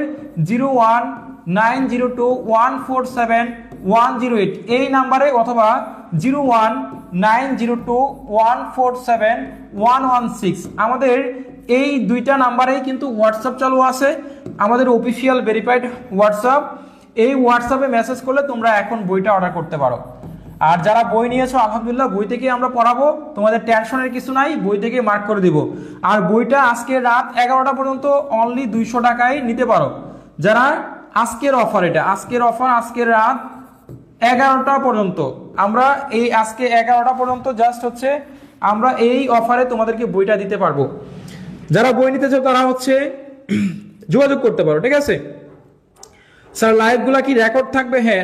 01902147108 এই নাম্বারে, অথবা 01902147116 আমাদের এই দুইটা নাম্বারেই কিন্তু হোয়াটসঅ্যাপ চালু আছে, আমাদের অফিসিয়াল ভেরিফাইড হোয়াটসঅ্যাপ। এই হোয়াটসঅ্যাপে মেসেজ করলে তোমরা এখন বইটা অর্ডার করতে পারো। আর যারা বই নিয়েছো আলহামদুলিল্লাহ, বই থেকে আমরা পড়াবো, তোমাদের টেনশনের কিছু নাই, বই থেকে মার্ক করে দিব। আর বইটা আজকে রাত 11টা পর্যন্ত অনলি 200 টাকায় নিতে পারো। যারা আজকের অফার, এটা আজকের অফার, আজকের রাত 11টা পর্যন্ত, আমরা এই আজকে 11টা পর্যন্ত জাস্ট হচ্ছে আমরা এই অফারে তোমাদেরকে বইটা দিতে পারবো। যারা বই নিতে চাও তারা হচ্ছে যোগাযোগ করতে পারো, ঠিক আছে। স্যার লাইভগুলো কি রেকর্ড থাকবে? হ্যাঁ,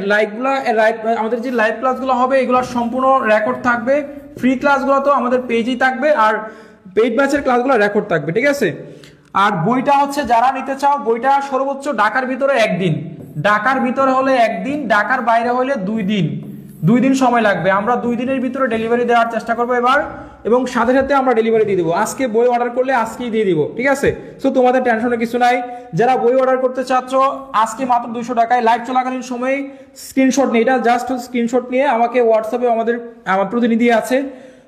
আমাদের যে লাইভ ক্লাসগুলো হবে এগুলোর সম্পূর্ণ রেকর্ড থাকবে। ফ্রি ক্লাসগুলো তো আমাদের পেজেই থাকবে, আর পেইড ব্যাচের ক্লাসগুলো রেকর্ড থাকবে, ঠিক আছে। আর বইটা হচ্ছে যারা নিতে চাও, বইটা সর্বোচ্চ ঢাকার ভিতরে 1 দিন, ঢাকার ভিতরে হলে 1 দিন, ঢাকার বাইরে হলে 2 দিন, 2 দিন সময় লাগবে। আমরা 2 দিনের ভিতরে ডেলিভারি দেওয়ার চেষ্টা করবো এবার, এবং সাথে সাথে আমরা ডেলিভারি দিয়ে দেবো। আজকে বই অর্ডার করলে আজকেই দিয়ে দিব, ঠিক আছে। সো তোমাদের টেনশনের কিছু নাই। যারা বই অর্ডার করতে চাচ্ছ আজকে মাত্র 200 টাকায়, লাইভ চলাকালীন সময় স্ক্রিনশট নিয়ে, এটা জাস্ট স্ক্রিনশট নিয়ে আমাকে হোয়াটসঅ্যাপে আমার প্রতিনিধি আছে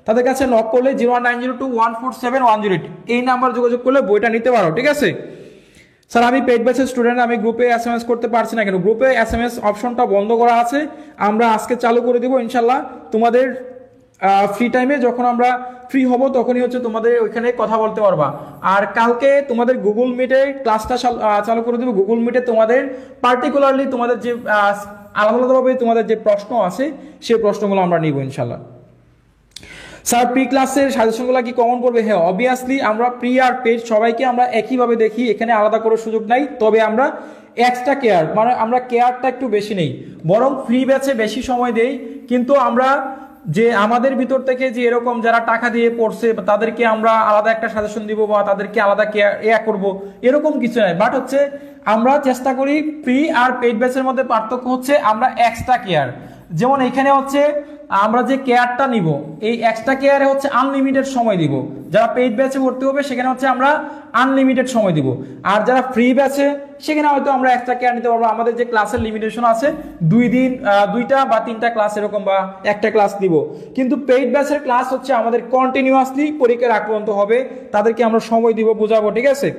তাদের কাছে নক করলে 01902147108 এই নাম্বার যোগাযোগ করলে বইটা নিতে পারো, ঠিক আছে। স্যার আমি পেইড ব্যাচের স্টুডেন্ট, আমি গ্রুপে SMS করতে পারছি না কেন? গ্রুপে SMS অপশনটা বন্ধ করা আছে, আমরা আজকে চালু করে দিব ইনশাল্লাহ। তোমাদের ফ্রি টাইমে যখন আমরা ফ্রি হব তখনই হচ্ছে তোমাদের ওইখানে কথা বলতে পারবা। আর কালকে তোমাদের গুগল মিটে ক্লাসটা চালু করে দেবো। গুগল মিটে তোমাদের পার্টিকুলারলি তোমাদের যে আলাদা আলাদাভাবে তোমাদের যে প্রশ্ন আছে সেই প্রশ্নগুলো আমরা নিব ইনশাল্লাহ। স্যার প্রি ক্লাসের সাজেশনগুলো কি কমন পড়বে? হ্যাঁ অবভিয়াসলি, আমরা প্রি আর পেড সবাইকে আমরা একইভাবে দেখি, এখানে আলাদা করে সুযোগ নাই। তবে আমরা এক্সট্রা কেয়ার, মানে আমরা কেয়ারটা একটু বেশি নেই, বরং ফ্রি ব্যাচে বেশি সময় দেই। কিন্তু আমরা যে আমাদের ভিতর থেকে যে এরকম যারা টাকা দিয়ে পড়ছে তাদেরকে আমরা আলাদা একটা সাজেশন দিব বা তাদেরকে আলাদা কেয়ার করবো, এরকম কিছু নয়। বাট হচ্ছে আমরা চেষ্টা করি, প্রি আর পেইড ব্যাচের মধ্যে পার্থক্য হচ্ছে আমরা এক্সট্রা কেয়ার, যেমন এখানে হচ্ছে আমরা যে কেয়ারটা নিব এই এক্সট্রা কেয়ারে হচ্ছে আনলিমিটেড সময় দিব। যারা পেইড ব্যাচে ভর্তি হবে সেখানে হচ্ছে আমরা আনলিমিটেড সময় দিব, আর যারা ফ্রি ব্যাচে সেখানে হয়তো আমরা এক্সট্রা কেয়ার নিতে পারবো। আমাদের যে ক্লাসের লিমিটেশন আছে 2 দিন 2টা বা 3টা ক্লাস এরকম, বা একটা ক্লাস দিব। কিন্তু পেইড ব্যাচের ক্লাস হচ্ছে আমাদের কন্টিনিউয়াসলি পরীক্ষার আগ পর্যন্ত হবে, তাদেরকে আমরা সময় দিব, বোঝাবো, ঠিক আছে।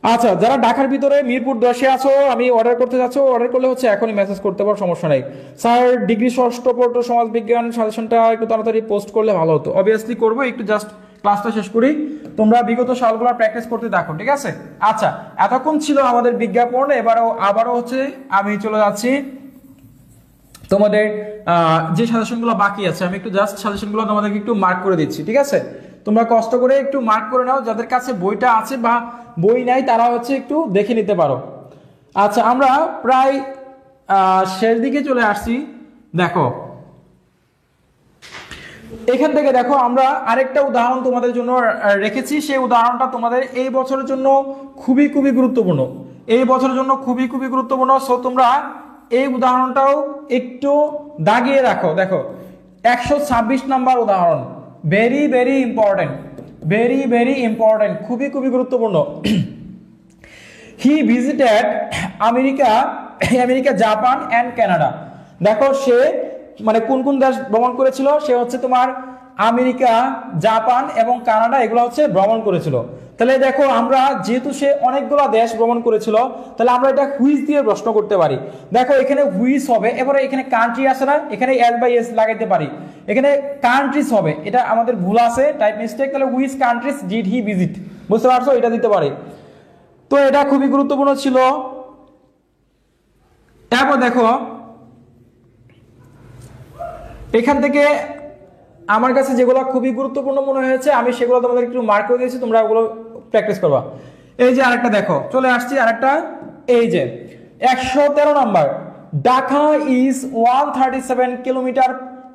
আচ্ছা, যারা ঢাকার ভিতরে মিরপুর 10-এ আছো, আমি অর্ডার করতে যাচ্ছ, অর্ডার করলে হচ্ছে এখনই মেসেজ করতে পারো, সমস্যা নাই। স্যার ডিগ্রি ষষ্ঠ পত্র সমাজ বিজ্ঞান সাজেশনটা একটু তাড়াতাড়ি পোস্ট করলে ভালো হতো। অবভিয়াসলি করবো, একটু জাস্ট ক্লাসটা শেষ করি, তোমরা বিগত সালগুলো প্র্যাকটিস করতে দেখো, ঠিক আছে। আচ্ছা, এতক্ষণ ছিল আমাদের বিজ্ঞাপন, আবারও হচ্ছে আমি চলে যাচ্ছি তোমাদের যে সাজেশনগুলো বাকি আছে, আমি একটু জাস্ট সাজেশনগুলো তোমাদেরকে একটু মার্ক করে দিচ্ছি, ঠিক আছে। তোমরা কষ্ট করে একটু মার্ক করে নাও, যাদের কাছে বইটা আছে বা বই নাই তারা হচ্ছে একটু দেখে নিতে পারো। আচ্ছা, আমরা প্রায় শেষ দিকে চলে আসছি। দেখো এখান থেকে দেখো আমরা আরেকটা উদাহরণ তোমাদের জন্য রেখেছি, সেই উদাহরণটা তোমাদের এই বছরের জন্য খুবই খুবই গুরুত্বপূর্ণ, এই বছরের জন্য খুবই খুবই গুরুত্বপূর্ণ। সো তোমরা এই উদাহরণটাও একটু দাগিয়ে রাখো। দেখো 126 নাম্বার উদাহরণ, very very important, very very important, খুবই খুবই গুরুত্বপূর্ণ। He visited America, Japan and Canada. দেখো সে মানে কোন কোন দেশ ভ্রমণ করেছিল, সে হচ্ছে তোমার আমেরিকা, জাপান এবং কানাডা এগুলো হচ্ছে ভ্রমণ করেছিল। তাহলে দেখো আমরা যেহেতু সে অনেকগুলো দেশ ভ্রমণ করেছিল, তাহলে আমরা এটা হুইচ দিয়ে প্রশ্ন করতে পারি। দেখো এখানে হুইচ হবে, এবারে এখানে কান্ট্রি আছে না, এখানে এস বাই এস লাগাইতে পারি, এখানে কান্ট্রিজ হবে, এটা আমাদের ভুল আছে, টাইপ মিস্টেক। তাহলে which countries did he visit, বুঝতে পারছো, এটা দিতে পারে। তো এটা খুবই গুরুত্বপূর্ণ ছিল। তারপর দেখো এখান থেকে আমার কাছে যেগুলো খুবই গুরুত্বপূর্ণ মনে হয়েছে আমি সেগুলো তোমাদের একটু মার্ক করে দিয়েছি, তোমরা ওগুলো প্র্যাকটিস করবা। এই যে আরেকটা দেখো চলে আসছি, আরেকটা এই যে 113 number, Dhaka is 137 kilometre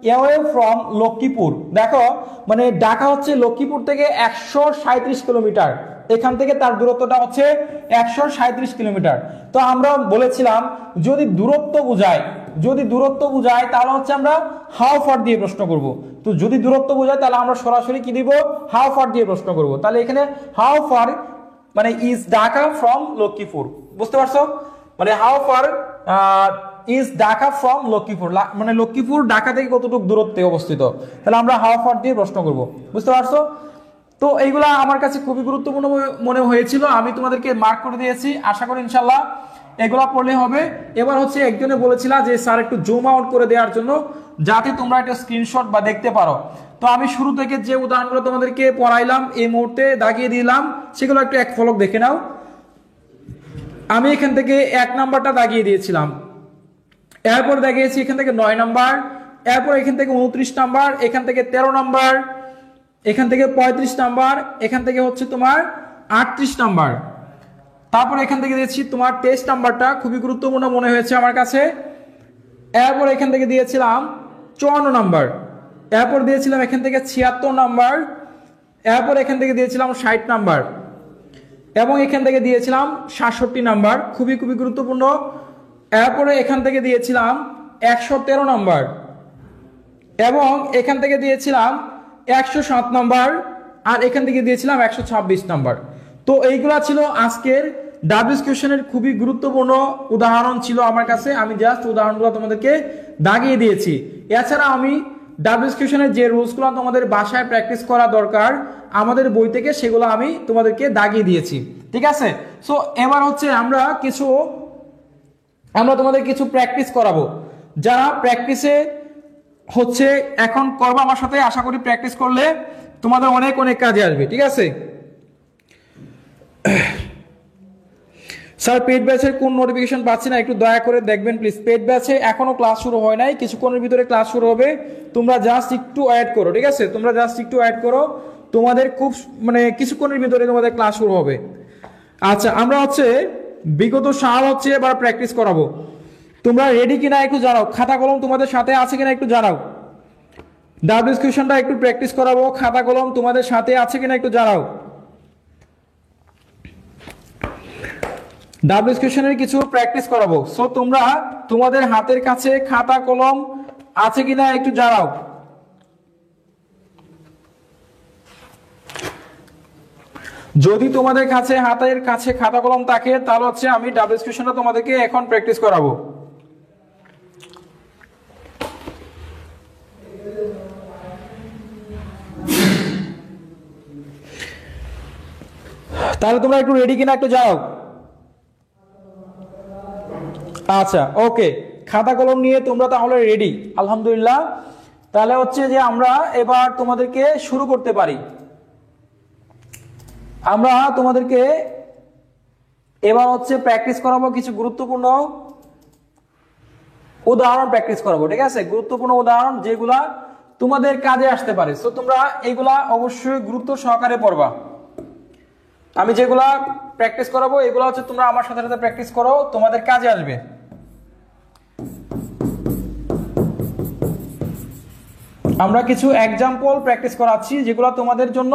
away from Lakshmipur. দেখো মানে ঢাকা হচ্ছে লক্ষ্মীপুর থেকে 137 কিলোমিটার, এখান থেকে তার দূরত্বটা হচ্ছে 137 কিলোমিটার। তো আমরা বলেছিলাম যদি দূরত্ব বোঝায় তাহলে হচ্ছে আমরা হাউ ফার দিয়ে প্রশ্ন করব। তো যদি দূরত্ব বোঝায় তাহলে আমরা সরাসরি কি দিব, হাউ ফার দিয়ে প্রশ্ন করব। তাহলে এখানে হাউ ফার মানে ইজ ঢাকা ফ্রম লক্ষ্মীপুর, বুঝতে পারছো, মানে how far is Dhaka from Lakshmipur, মানে লক্ষ্মীপুর ঢাকা থেকে কতটুকু দূরত্বে অবস্থিত, তাহলে আমরা হাউ ফার দিয়ে প্রশ্ন করব, বুঝতে পারছো। তো এইগুলা আমার কাছে খুবই গুরুত্বপূর্ণ মনে হয়েছিল, আমি তোমাদেরকে মার্ক করে দিয়েছি, আশা করি ইনশাল্লাহ এগুলা পড়লে হবে। এবার হচ্ছে একজনে বলেছিল যে স্যার একটু জুম আউট করে দেওয়ার জন্য, যাতে তোমরা একটা স্ক্রিনশট বা দেখতে পারো। তো আমি শুরু থেকে যে উদাহরণগুলো তোমাদেরকে পড়াইলাম এই মুহূর্তে দাগিয়ে দিলাম, সেগুলো একটু এক ফলক দেখে নাও। আমি এখান থেকে 1 নাম্বারটা দাগিয়ে দিয়েছিলাম, এরপর দাগিয়েছি এখান থেকে 9 নাম্বার, এরপর এখান থেকে 29 নাম্বার, এখান থেকে 13 নাম্বার, এখান থেকে 35 নাম্বার, এখান থেকে হচ্ছে তোমার 38 নাম্বার, তারপর এখান থেকে দিয়েছি তোমার 23 নাম্বারটা খুবই গুরুত্বপূর্ণ মনে হয়েছে আমার কাছে। এরপর এখান থেকে দিয়েছিলাম 54 নাম্বার, এরপর দিয়েছিলাম এখান থেকে 76 নাম্বার, এরপর এখান থেকে দিয়েছিলাম 60 নাম্বার, এবং এখান থেকে দিয়েছিলাম 67 নাম্বার, খুবই খুবই গুরুত্বপূর্ণ। এরপরে এখান থেকে দিয়েছিলাম 113 নাম্বার, এবং এখান থেকে দিয়েছিলাম 107 নাম্বার, আর এখান থেকে দিয়েছিলাম 126 নাম্বার। তো এইগুলা ছিল আজকের ডাব্লিউএস কোশ্চেনের খুবই গুরুত্বপূর্ণ উদাহরণ ছিল আমার কাছে, আমি জাস্ট উদাহরণগুলো তোমাদেরকে দাগিয়ে দিয়েছি। এছাড়া আমি ডাব্লিউএস কোশ্চেনের যে রুলসগুলো তোমাদের বাসায় প্র্যাকটিস করা দরকার আমাদের বই থেকে, সেগুলো আমি তোমাদেরকে দাগিয়ে দিয়েছি, ঠিক আছে। সো এবার হচ্ছে আমরা তোমাদের কিছু প্র্যাকটিস করাবো, যারা প্র্যাকটিসে হচ্ছে এখন করবো আমার সাথে, আশা করি প্র্যাকটিস করলে তোমাদের অনেক অনেক কাজে আসবে, ঠিক আছে। স্যার পেড ব্যাচের কোন নোটিফিকেশন পাচ্ছি না, একটু দয়া করে দেখবেন প্লিজ। পেড ব্যাচে এখনো ক্লাস শুরু হয় নাই, কিছুক্ষণের ভিতরে ক্লাস শুরু হবে, তোমরা জাস্ট একটু ওয়েট করো, ঠিক আছে, তোমরা জাস্ট একটু ওয়েট করো, তোমাদের খুব মানে কিছুক্ষণের ভিতরে তোমাদের ক্লাস শুরু হবে। আচ্ছা আমরা হচ্ছে বিগত সাল হচ্ছে এবার প্র্যাকটিস করাবো, তোমরা রেডি কিনা একটু জানাও, খাতা কলম তোমাদের সাথে আছে কিনা একটু জানাও। ডাব্লিউএস কোশ্চেনটা একটু প্র্যাকটিস করাবো, খাতা কলম তোমাদের সাথে আছে কিনা একটু জানাও। ডাব্লিউএস কোশ্চেনের কিছু প্র্যাকটিস করাবো, সো তোমরা তোমাদের হাতের কাছে খাতা কলম আছে কিনা একটু জানাও। যদি তোমাদের কাছে হাতের কাছে খাতা কলম থাকে তাহলে হচ্ছে আমি ডাব্লিউএস কোশ্চেনটা তোমাদেরকে এখন প্র্যাকটিস করাবো। তাহলে তোমরা একটু রেডি কিনা একটু যাও। আচ্ছা ওকে, খাতা কলম নিয়ে তোমরা তাহলে রেডি, আলহামদুলিল্লাহ। তাহলে হচ্ছে যে আমরা এবার তোমাদেরকে শুরু করতে পারি। আমরা তোমাদেরকে এবার হচ্ছে প্র্যাকটিস করাবো, কিছু গুরুত্বপূর্ণ উদাহরণ প্র্যাকটিস করাবো, ঠিক আছে, গুরুত্বপূর্ণ উদাহরণ যেগুলা তোমাদের কাজে আসতে পারে। সো তোমরা এগুলা অবশ্যই গুরুত্ব সহকারে পড়বা। আমি যেগুলা প্র্যাকটিস করাবো এগুলা হচ্ছে তোমরা আমার সাথে সাথে প্র্যাকটিস করো, তোমাদের কাজে আসবে। আমরা কিছু এক্সাম্পল প্র্যাকটিস করাচ্ছি যেগুলো তোমাদের জন্য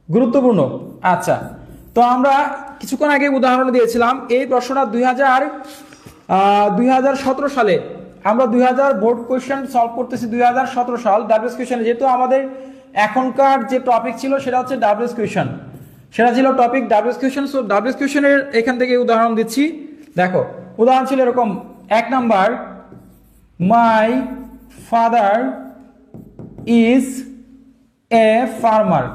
গুরুত্বপূর্ণ। আচ্ছা, তো আমরা কিছুক্ষণ আগে উদাহরণ দিয়েছিলাম এই প্রশ্নটা 2017 সালে, আমরা 2000 বোর্ড কোয়েশ্চেন সলভ করতেছি 2017 সাল ডাব্লিউএস কোয়েশ্চেন। যেহেতু আমাদের এখনকার যে টপিক ছিল সেটা হচ্ছে ডাব্লিউএস কোয়েশ্চেন, সেটা ছিল topic WH question. So WH কোয়েশ্চেনের এখান থেকে উদাহরণ দিচ্ছি। দেখো উদাহরণ ছিল এরকম, 1 number, my father is a farmer.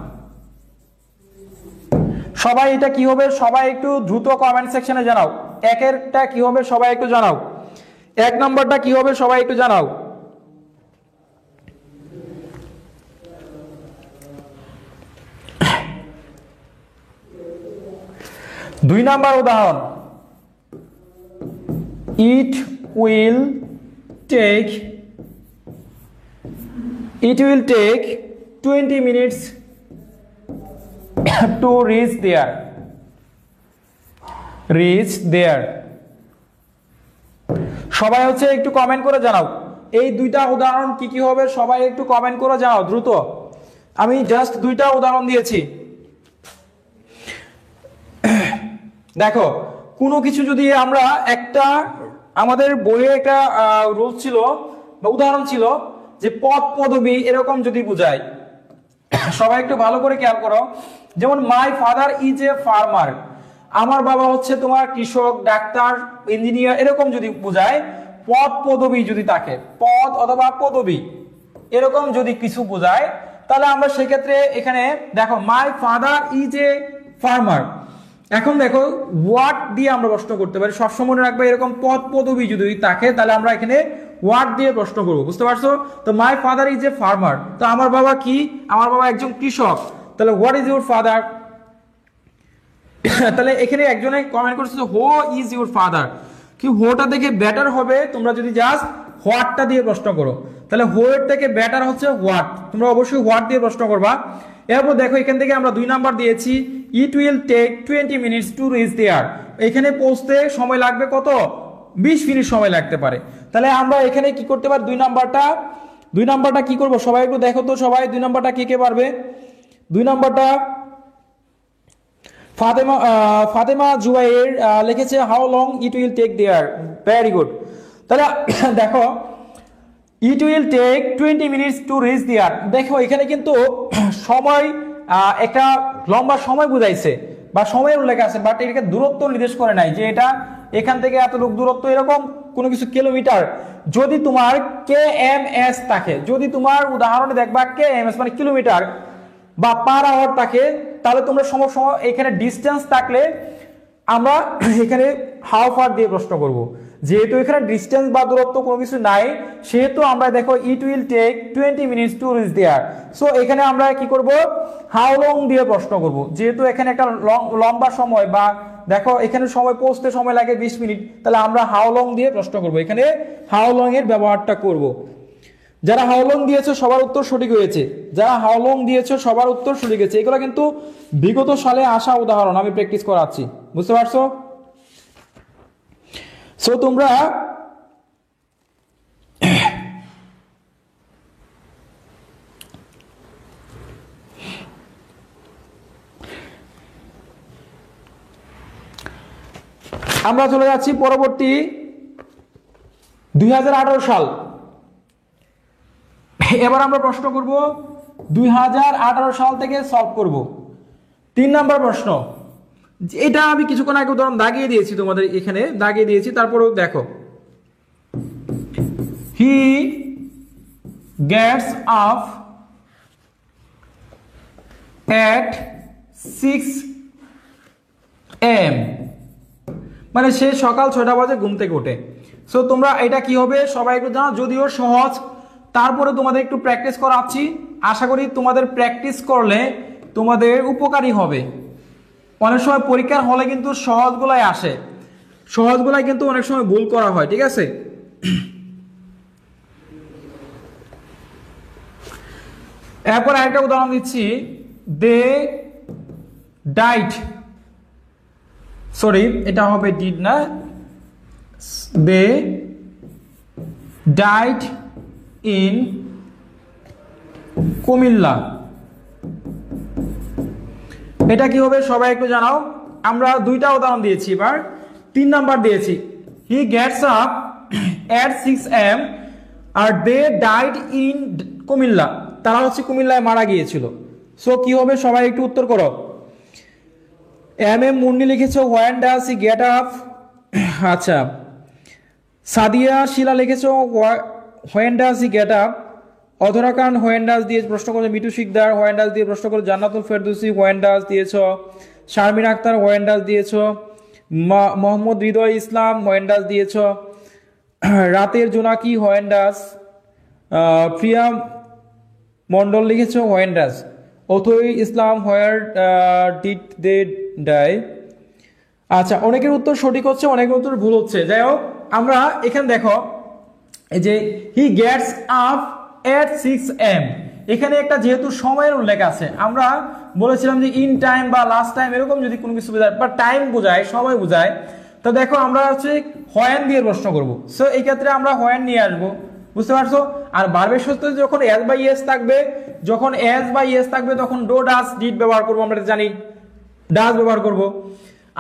সবাই এটা কি হবে, সবাই একটু দ্রুত কমেন্ট সেকশনে জানাও। একেরটা কি হবে সবাই একটু জানাও, 1 নাম্বারটা কি হবে সবাই একটু জানাও। দুই নাম্বার উদাহরণ, it will take 20 minutes to reach there. সবাই হচ্ছে একটু কমেন্ট করে জানাও এই দুইটা উদাহরণ কি কি হবে, সবাই একটু কমেন্ট করে জানাও দ্রুত। আমি জাস্ট দুইটা উদাহরণ দিয়েছি। দেখো কোনো কিছু যদি আমরা একটা, আমাদের বইয়ে একটা রুল ছিল বা উদাহরণ ছিল যে পদ পদবী এরকম যদি বুঝায়, সবাই একটু ভালো করে খেয়াল করো। যেমন মাই ফাদার ইজ এ ফার্মার, আমার বাবা হচ্ছে তোমার কৃষক, ডাক্তার, ইঞ্জিনিয়ার, এরকম যদি বুঝায়, পদ পদবী যদি থাকে, পদ অথবা পদবী এরকম যদি কিছু বোঝায়, তাহলে আমরা সেক্ষেত্রে এখানে দেখো মাই ফাদার ইজ এ ফার্মার। এখন দেখো হোয়াট দিয়ে আমরা প্রশ্ন করতে পারি, সবসময় মনে রাখবে এরকম পদ পদবী যদি থাকে তাহলে আমরা এখানে হোয়াট দিয়ে প্রশ্ন করবো, বুঝতে পারছো? তো মাই ফাদার ইজ এ ফার্মার, তো আমার বাবা কি, আমার বাবা একজন কৃষক, তাহলে হোয়াট ইজ ইউর ফাদার। তাহলে এখানে একজনে কমেন্ট করছে হো ইজ ইউর ফাদার, কি হোটা দেখে বেটার হবে তোমরা যদি জাস্ট হোয়াটটা দিয়ে প্রশ্ন করো, তাহলে হো এর থেকে বেটার হচ্ছে হোয়াট, তোমরা অবশ্যই হোয়াট দিয়ে প্রশ্ন করবা। এরপর দেখো এখান থেকে আমরা 2 নাম্বার দিয়েছি, it will take 20 minutes to reach there, এখানে পৌঁছতে সময় লাগবে কত, 20 মিনিট সময় লাগতে পারে। তাহলে আমরা এখানে কি করতে পারি, 2 নাম্বারটা কি করব, সবাই একটু দেখো তো, সবাই 2 নাম্বারটা কে কে পারবে। 2 নাম্বারটা ফাতেমা জুবাইর লিখেছে how long it will take there, very good. তাহলে দেখো it will take 20 minutes to reach there, দেখো এখানে কিন্তু সময় একটা লম্বা সময় বুঝাইছে বা সময়ের উল্লেখ আছে, বাট এটাকে দূরত্ব নির্দেশ করে নাই যে এটা এখান থেকে এতটুকু দূরত্ব, এরকম কোনো কিছু কিলোমিটার। যদি তোমার kms থাকে, যদি তোমার উদাহরণে দেখবা kms মানে কিলোমিটার বা পার আওয়ার থাকে, তাহলে তোমরা সময় এখানে ডিস্টেন্স থাকলে আমরা এখানে হাউ ফার দিয়ে প্রশ্ন করব। যেহেতু এখানে ডিস্টেন্স বা দূরত্ব কোনো কিছু নাই, সেহেতু আমরা দেখো it will take 20 minutes to reach there, so এখানে আমরা কি করব, হাউ লং দিয়ে প্রশ্ন করব। যেহেতু এখানে একটা লম্বা সময় বা দেখো এখানে সময় পৌঁছতে সময় লাগে 20 মিনিট, তাহলে আমরা হাউ লং দিয়ে প্রশ্ন করব, এখানে হাউ লং এর ব্যবহারটা করব। যারা হাউ লং দিয়েছো সবার উত্তর সঠিক হয়েছে, যারা হাউ লং দিয়েছো সবার উত্তর সঠিক হয়েছে। এগুলো কিন্তু বিগত সালে আসা উদাহরণ, আমি প্র্যাকটিস করাচ্ছি, বুঝতে পারছো? সো তোমরা আমরা চলে যাচ্ছি পরবর্তী 2018 সাল। এবার আমরা প্রশ্ন করব 2018 সাল থেকে সলভ করব। 3 নাম্বার প্রশ্ন, এটা আমি কিছুক্ষণ আগে উদাহরণ দাগিয়ে দিয়েছি, তোমাদের এখানে দাগিয়ে দিয়েছি, তারপরেও দেখো, হি গেটস আপ at 6 AM, মানে সে সকাল 6টা বাজে ঘুম থেকে ওঠে। সো তোমরা এটা কি হবে সবাই একটু জানো, যদিও সহজ, তারপরে তোমাদের একটু প্র্যাকটিস করাচ্ছি, আশা করি তোমাদের প্র্যাকটিস করলে তোমাদের উপকারী হবে। অনেক সময় পরীক্ষার হলে কিন্তু সহজগুলাই আসে, সহজগুলাই কিন্তু অনেক সময় ভুল করা হয়, ঠিক আছে? এরপর আরেকটা উদাহরণ দিচ্ছি, দে ডাইট, সরি এটা হবে ডিড না, দে ডাইট ইন কুমিল্লা। এটা কি হবে সবাই একটু জানাও। আমরা দুইটা উদাহরণ দিয়েছি, এবার 3 নাম্বার দিয়েছি। He gets up at 6 am আর দে ডাইড ইন কুমিল্লা। তারা হচ্ছে কুমিল্লায় মারা গিয়েছিল। সো কি হবে সবাই একটু উত্তর করো। এম এম মুন্নি লিখেছো when does he get up. আচ্ছা, সাদিয়া শিলা লিখেছো when does he get up. Adhora Khan when does দিয়ে প্রশ্ন করেছে। মিটু শিকদার হোয়েন ডাজ দিয়ে প্রশ্ন করে। জান্নাতুল ফেরদৌসি হোয়েন ডাজ দিয়েছ। শারমিন আক্তার হোয়েন ডাজ দিয়েছ। মোহাম্মদ হৃদয় ইসলাম হোয়েন ডাজ দিয়েছ। রাতের জোনাকি হোয়েন ডাজ। প্রিয়া মন্ডল লিখেছ when does. Othoi Islam where did they die. আচ্ছা, অনেকের উত্তর সঠিক হচ্ছে, অনেকের উত্তর ভুল হচ্ছে। যাই হোক, আমরা এখানে দেখো এই যে হি গেটস আপ at 6 am, এখানে একটা যেহেতু সময়ের উল্লেখ আছে, আমরা বলেছিলাম যে ইন টাইম বা লাস্ট টাইম এরকম যদি কোনো কিছু বোঝায় বা টাইম বোঝায়, সময় বোঝায়, তো দেখো আমরা হচ্ছে হোয়েন দিয়ে প্রশ্ন করব। সো এই ক্ষেত্রে আমরা হোয়েন নিয়ে আসবো, বুঝতে পারছো। আর ভার্বের সাথে যখন এস বাই এস থাকবে, যখন এস বাই এস থাকবে তখন ডো ডাজ ডিড ব্যবহার করবো, আমরা জানি ডাজ ব্যবহার করব।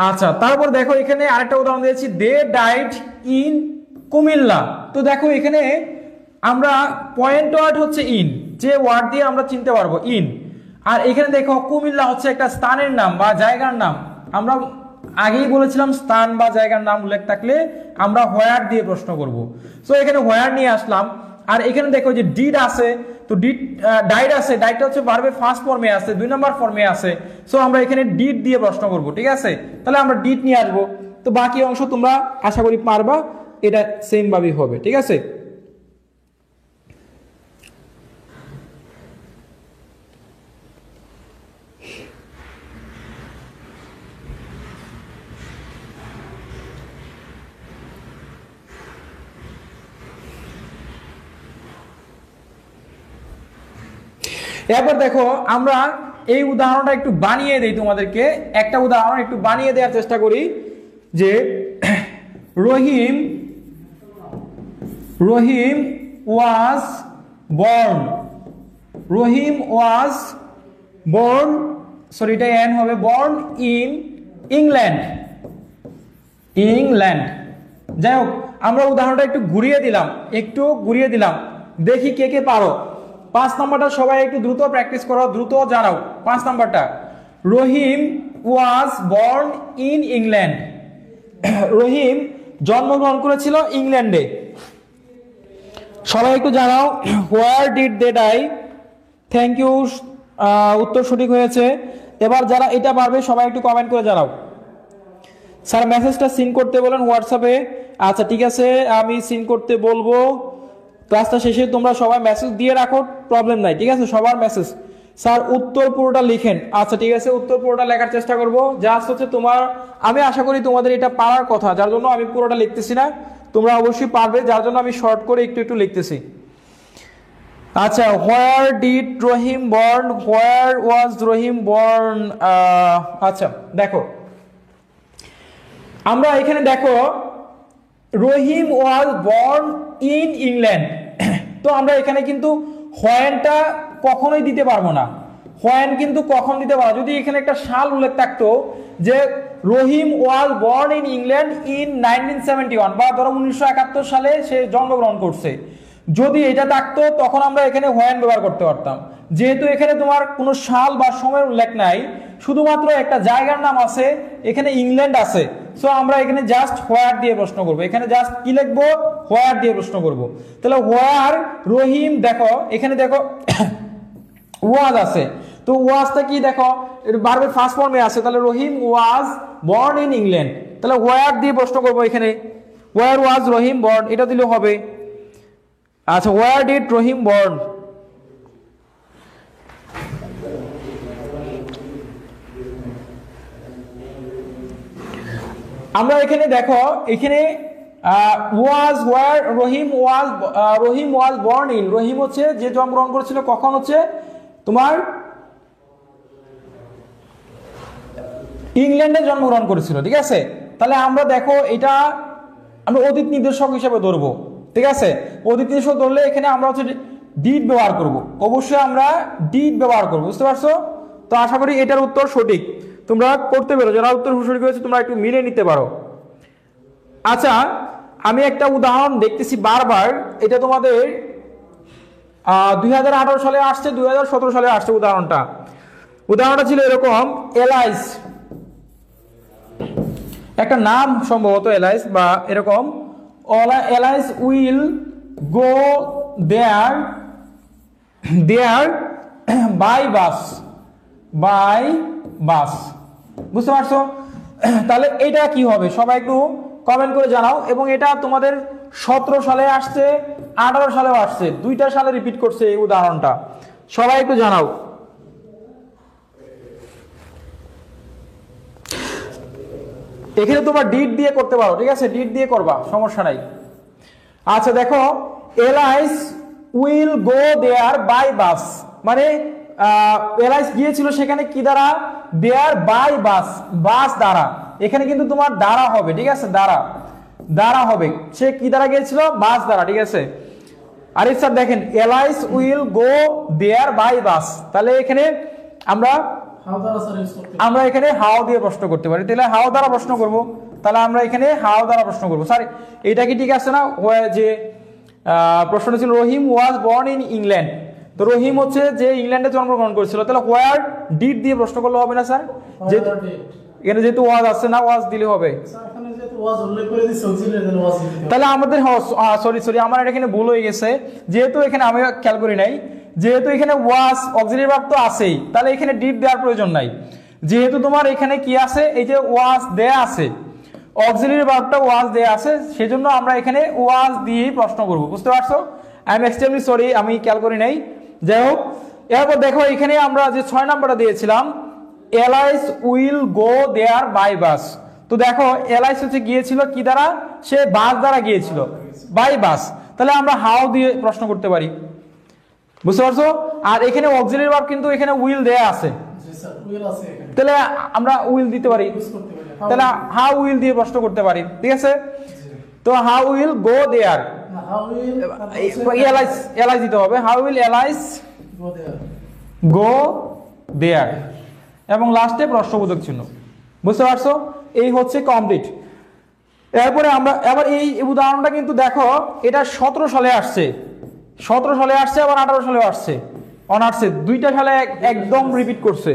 আচ্ছা, তারপর দেখো এখানে আরেকটা উদাহরণ দিয়েছি, দে ডাইড ইন কুমিল্লা। তো দেখো এখানে আমরা পয়েন্ট ওয়ার্ড হচ্ছে ইন, যে ওয়ার্ড দিয়ে আমরা চিনতে পারবো ইন। আর এখানে দেখো কুমিল্লা হচ্ছে একটা স্থানের নাম বা জায়গার নাম। আমরা আগেই বলেছিলাম স্থান বা জায়গার নাম উল্লেখ থাকলে আমরা হোয়ার দিয়ে প্রশ্ন করব। সো এখানে হোয়ার নিয়ে আসলাম। আর এখানে দেখো যে ডিড আছে, তো ডিড ডাইড আছে, ডাইডটা হচ্ছে ভার্বের ফার্স্ট ফর্মে আছে, 2 নাম্বার ফর্মে আছে। সো আমরা এখানে ডিড দিয়ে প্রশ্ন করব, ঠিক আছে। তাহলে আমরা ডিড নিয়ে আসবো। তো বাকি অংশ তোমরা আশা করি পারবা, এটা সেম ভাবেই হবে, ঠিক আছে। এরপর দেখো আমরা এই উদাহরণটা একটু বানিয়ে দেই তোমাদেরকে। একটা উদাহরণ একটু বানিয়ে দেওয়ার চেষ্টা করি যে Rahim was born, Rahim was born, sorry এটা এন হবে, বর্ন ইন ইংল্যান্ড। যাই হোক, আমরা উদাহরণটা একটু ঘুরিয়ে দিলাম, দেখি কে কে পারো। 5 নাম্বারটা সবাই একটু দ্রুত প্র্যাকটিস করো, দ্রুত জানাও। 5 নাম্বারটা, Rahim was born in England. Rahim জন্মগ্রহণ করেছিল ইংল্যান্ডে। সবাই একটু জানাও where did they die. Thank you, উত্তর সঠিক হয়েছে। এবার যারা এটা পারবে সবাই একটু কমেন্ট করে জানাও। স্যার মেসেজটা সিন করতে বলেন হোয়াটসঅ্যাপে। আচ্ছা ঠিক আছে, আমি সিন করতে বলবো। ক্লাসটা শেষে তোমরা সবাই মেসেজ দিয়ে রাখো, প্রবলেম নাই, ঠিক আছে। সবার মেসেজ, স্যার উত্তর পুরোটা লিখেন। আচ্ছা ঠিক আছে, উত্তর পুরোটা লেখার চেষ্টা করব। জাস্ট হচ্ছে তোমার, আমি আশা করি তোমাদের এটা পারার কথা, যার জন্য আমি পুরোটা লিখতেছি না। তোমরা অবশ্যই পারবে, যার জন্য আমি শর্ট করে একটু লিখতেছি। আচ্ছা, where did Rahim born, where was Rahim born. আচ্ছা দেখো, আমরা এখানে দেখো রহিম ওয়াজ বর্ন ইন ইংল্যান্ড। তো আমরা এখানে কিন্তু হোয়েনটা কখনোই দিতে পারবো না। হোয়েন কিন্তু কখন দিতে পারবো, যদি এখানে একটা সাল উল্লেখ থাকতো যে Rahim was born in England in 1971, বা ধরো 1971 সালে সে জন্মগ্রহণ করছে, যদি এটা থাকতো তখন আমরা এখানে হোয়েন ব্যবহার করতে পারতাম। যেহেতু এখানে তোমার কোনো সাল বা সময়ের উল্লেখ নাই, শুধুমাত্র একটা জায়গার নাম আছে, এখানে ইংল্যান্ড আছে। সো আমরা এখানে জাস্ট হোয়ার দিয়ে প্রশ্ন করবো। এখানে জাস্ট কি লিখবো, হোয়ার দিয়ে প্রশ্ন করব। তাহলে হোয়ার রহিম, দেখো এখানে দেখো ওয়াজ আছে, তো ওয়াজটা কি দেখো ভার্বের ফার্স্ট ফর্মে আছে, তাহলে রহিম ওয়াজ বর্ন ইন ইংল্যান্ড। তাহলে হোয়ার দিয়ে প্রশ্ন করবো এখানে, হোয়ার ওয়াজ রহিম বর্ন, এটা দিলে হবে। আচ্ছা, হোয়ার ডিড রহিম বর্ন। আমরা এখানে দেখো, এখানে ওয়াজ হোয়ার রহিম ওয়াজ বর্ন ইন, রহিম হচ্ছে যে জন্মগ্রহণ করেছিল কখন, হচ্ছে তোমার ইংল্যান্ডে জন্মগ্রহণ করেছিল, ঠিক আছে। তাহলে আমরা দেখো এটা আমরা অতীত নির্দেশক হিসেবে ধরবো, ঠিক আছে। অতীত নির্দেশক ধরলে এখানে আমরা হচ্ছে ডিড ব্যবহার করব, অবশ্যই আমরা ডিড ব্যবহার করব, বুঝতে পারছো? তো আশা করি এটার উত্তর সঠিক, তোমরা করতে পারো, যারা উত্তর সঠিক হয়েছে তোমরা একটু মিলে নিতে পারো। আচ্ছা, আমি একটা উদাহরণ দেখতেছি বারবার, এটা তোমাদের 2018 সালে আসছে, 2017 সালে আসছে উদাহরণটা ছিল এরকম, এলাইস, একটা নাম সম্ভবত এলাইস বা এরকম, এলাইস will go there by bus, বুঝতে পারছো? তাহলে এটা কি হবে সবাই একটু কমেন্ট করে জানাও। এবং এটা তোমাদের 17 সালে আসছে, 18 সালেও আসছে, দুইটা সালে রিপিট করছে এই উদাহরণটা, সবাই একটু জানাও। এখানে তোমরা ডিড দিয়ে করতে পারো, ঠিক আছে, ডিড দিয়ে করবা, সমস্যা নাই। আচ্ছা দেখো, এলাইস will go there by bus, মানে এলাইস গিয়েছিল সেখানে কি দ্বারা? দেয়ার বাই বাস দ্বারা, এখানে কিন্তু তোমার দ্বারা হবে, ঠিক আছে, দ্বারা হবে, সে কি দ্বারা গিয়েছিল? বাস দ্বারা, ঠিক আছে। আরিফ স্যার দেখেন, এলাইস will go there by bus, তাহলে এখানে আমরা এখানে হাও দিয়ে প্রশ্ন করতে পারি, তাহলে হাও দ্বারা প্রশ্ন করব, তাহলে আমরা এখানে হাও দ্বারা প্রশ্ন করব। স্যার এটা কি ঠিক আছে না? যে প্রশ্নটা ছিল রহিম ওয়াজ বর্ন ইন ইংল্যান্ড, তো রহিম হচ্ছে যে ইংল্যান্ডে জন্মগ্রহণ করেছিল, তাহলে হোয়ার ডিড দিয়ে প্রশ্ন করলে হবে না স্যার? এখানে যেহেতু ওয়াজ আসছে না, ওয়াজ দিলে হবে। তাহলে আমাদের সরি আমার এখানে ভুল হয়ে গেছে, যেহেতু এখানে আমি খেয়াল করি নাই, যেহেতু এখানে ওয়াজ অক্সিলারি ভার্ব তো আছেই, তাহলে এখানে ডিড দেওয়ার প্রয়োজন নাই। যেহেতু তোমার এখানে কি আছে, এই যে ওয়াজ দেয়া আছে, অক্সিলারি ভার্বটা ওয়াজ দেয়া আছে, সেজন্য আমরা এখানে ওয়াজ দিয়ে প্রশ্ন করব, বুঝতে পারছো? আই এম এক্সট্রিমলি সরি, আমি খেয়াল করি নাই। যাই হোক, এরপর দেখো এখানে আমরা যে 6 নাম্বারটা দিয়েছিলাম, এলাইস will go there by bus, তো দেখো এলাইস হচ্ছে গিয়েছিল কি দ্বারা? সে বাস দ্বারা গিয়েছিল, বাই বাস, তাহলে আমরা হাউ দিয়ে প্রশ্ন করতে পারি, বুঝতে পারছো? আর এখানে অক্সিলারি ভার্ব কিন্তু এখানে উইল দেয়া আছে, তাহলে আমরা উইল দিতে পারি, তাহলে হাউ উইল দিয়ে প্রশ্ন করতে পারি, ঠিক আছে? তো হাউ উইল গো দেয়ার, এলাইস দিতে হবে, হাউ উইল এলাইস গো দেয়ার, এবং লাস্টে প্রশ্নবোধক চিহ্ন, বুঝতে পারছো? এই হচ্ছে কমপ্লিট। এরপরে আমরা এবার এই উদাহরণটা কিন্তু দেখো, এটা 17 সালে আসছে, আবার 18 সালেও আসছে, অনার্সে দুইটা সালে একদম রিপিট করছে।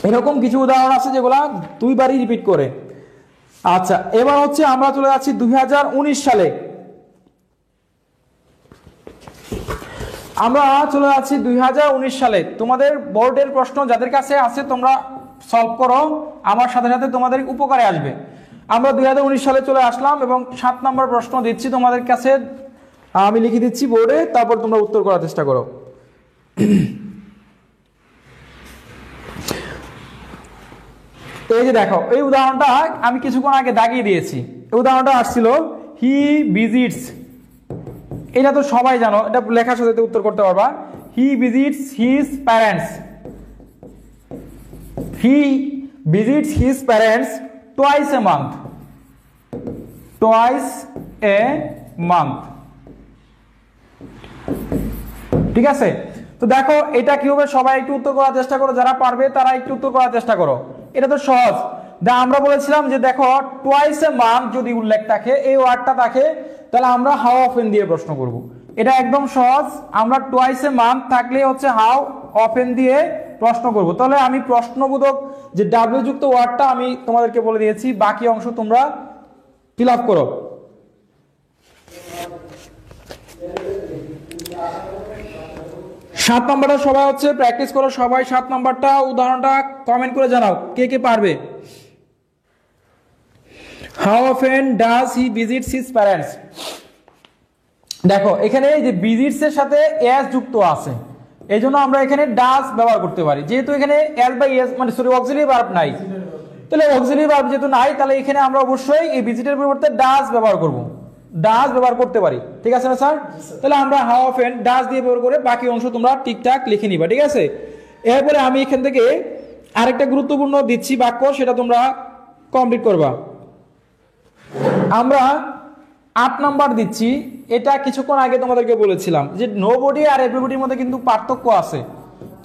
এরকম কিছু উদাহরণ আছে যেগুলা দুইবারই রিপিট করে। আচ্ছা, এবার হচ্ছে আমরা চলে যাচ্ছি 2019 সালে, আমরা চলে যাচ্ছি 2019 সালে। তোমাদের বোর্ডের প্রশ্ন যাদের কাছে আছে তোমরা সলভ করো, আমার সাথে সাথে তোমাদের উপকারে আসবে। আমরা 2019 সালে চলে আসলাম এবং 7 নম্বর প্রশ্ন দিচ্ছি তোমাদের কাছে, আমি লিখে দিচ্ছি বোর্ডে, তারপর তোমরা উত্তর করার চেষ্টা করো। এই যে দেখো, এই উদাহরণটা আমি কিছুক্ষণ আগে দাগিয়ে দিয়েছি, এই উদাহরণটা আসছিল হি ভিজিটস, এটা তো সবাই জানো, এটা লেখার সাথে উত্তর করতে পারবা। হি visits his parents, he visits his parents twice a month, ঠিক আছে? তো দেখো এটা কি হবে, সবাই একটু উত্তর করার চেষ্টা করো, যারা পারবে তারা একটু উত্তর করার চেষ্টা করো, এটা তো সহজ। আমরা বলেছিলাম যে দেখো টুয়াইস এ মান্থ যদি উল্লেখ থাকে, এই ওয়ার্ডটা থাকে, তাহলে আমরা হাউ অফেন দিয়ে প্রশ্ন করব, এটা একদম সহজ। আমরা টুয়াইস এ মান্থ থাকলে হচ্ছে হাউ অফেন দিয়ে প্রশ্ন করব। তাহলে আমি প্রশ্নবোধক যে ডাব্লিউ যুক্ত ওয়ার্ডটা আমি তোমাদেরকে বলে দিয়েছি, বাকি অংশ তোমরা ফিল আপ করো। 7 নম্বরটা সবাই হচ্ছে প্র্যাকটিস করো, সবাই 7 নম্বরটা উদাহরণটা কমেন্ট করে জানাও কে কে পারবে। How often does he visits his parents, দেখো এখানে এই যে ভিজিটস এর সাথে এস যুক্ত আছে, এই জন্য আমরা এখানে ডাজ ব্যবহার করতে পারি, যেহেতু এখানে এস বাই এস মানে সরি অক্সিলারি ভার্ব নাই, তাহলে অক্সিলারি ভার্ব যেহেতু নাই, তাহলে এখানে আমরা অবশ্যই এই ভিজিটের পরিবর্তে ডাজ ব্যবহার করব, ডাজ ব্যবহার করতে পারি, ঠিক আছে না স্যার? তাহলে আমরা হাউ অফেন ডাজ দিয়ে ব্যবহার করে বাকি অংশ তোমরা ঠিকঠাক লিখে নিবা, ঠিক আছে? এরপরে আমি এখান থেকে আরেকটা গুরুত্বপূর্ণ দিচ্ছি বাক্য, সেটা তোমরা কমপ্লিট করবা। আমরা 8 নাম্বার দিচ্ছি। এটা কিছুক্ষণ আগে তোমাদেরকে বলেছিলাম যে নোবডি আর এভরিবডির মধ্যে কিন্তু পার্থক্য আছে।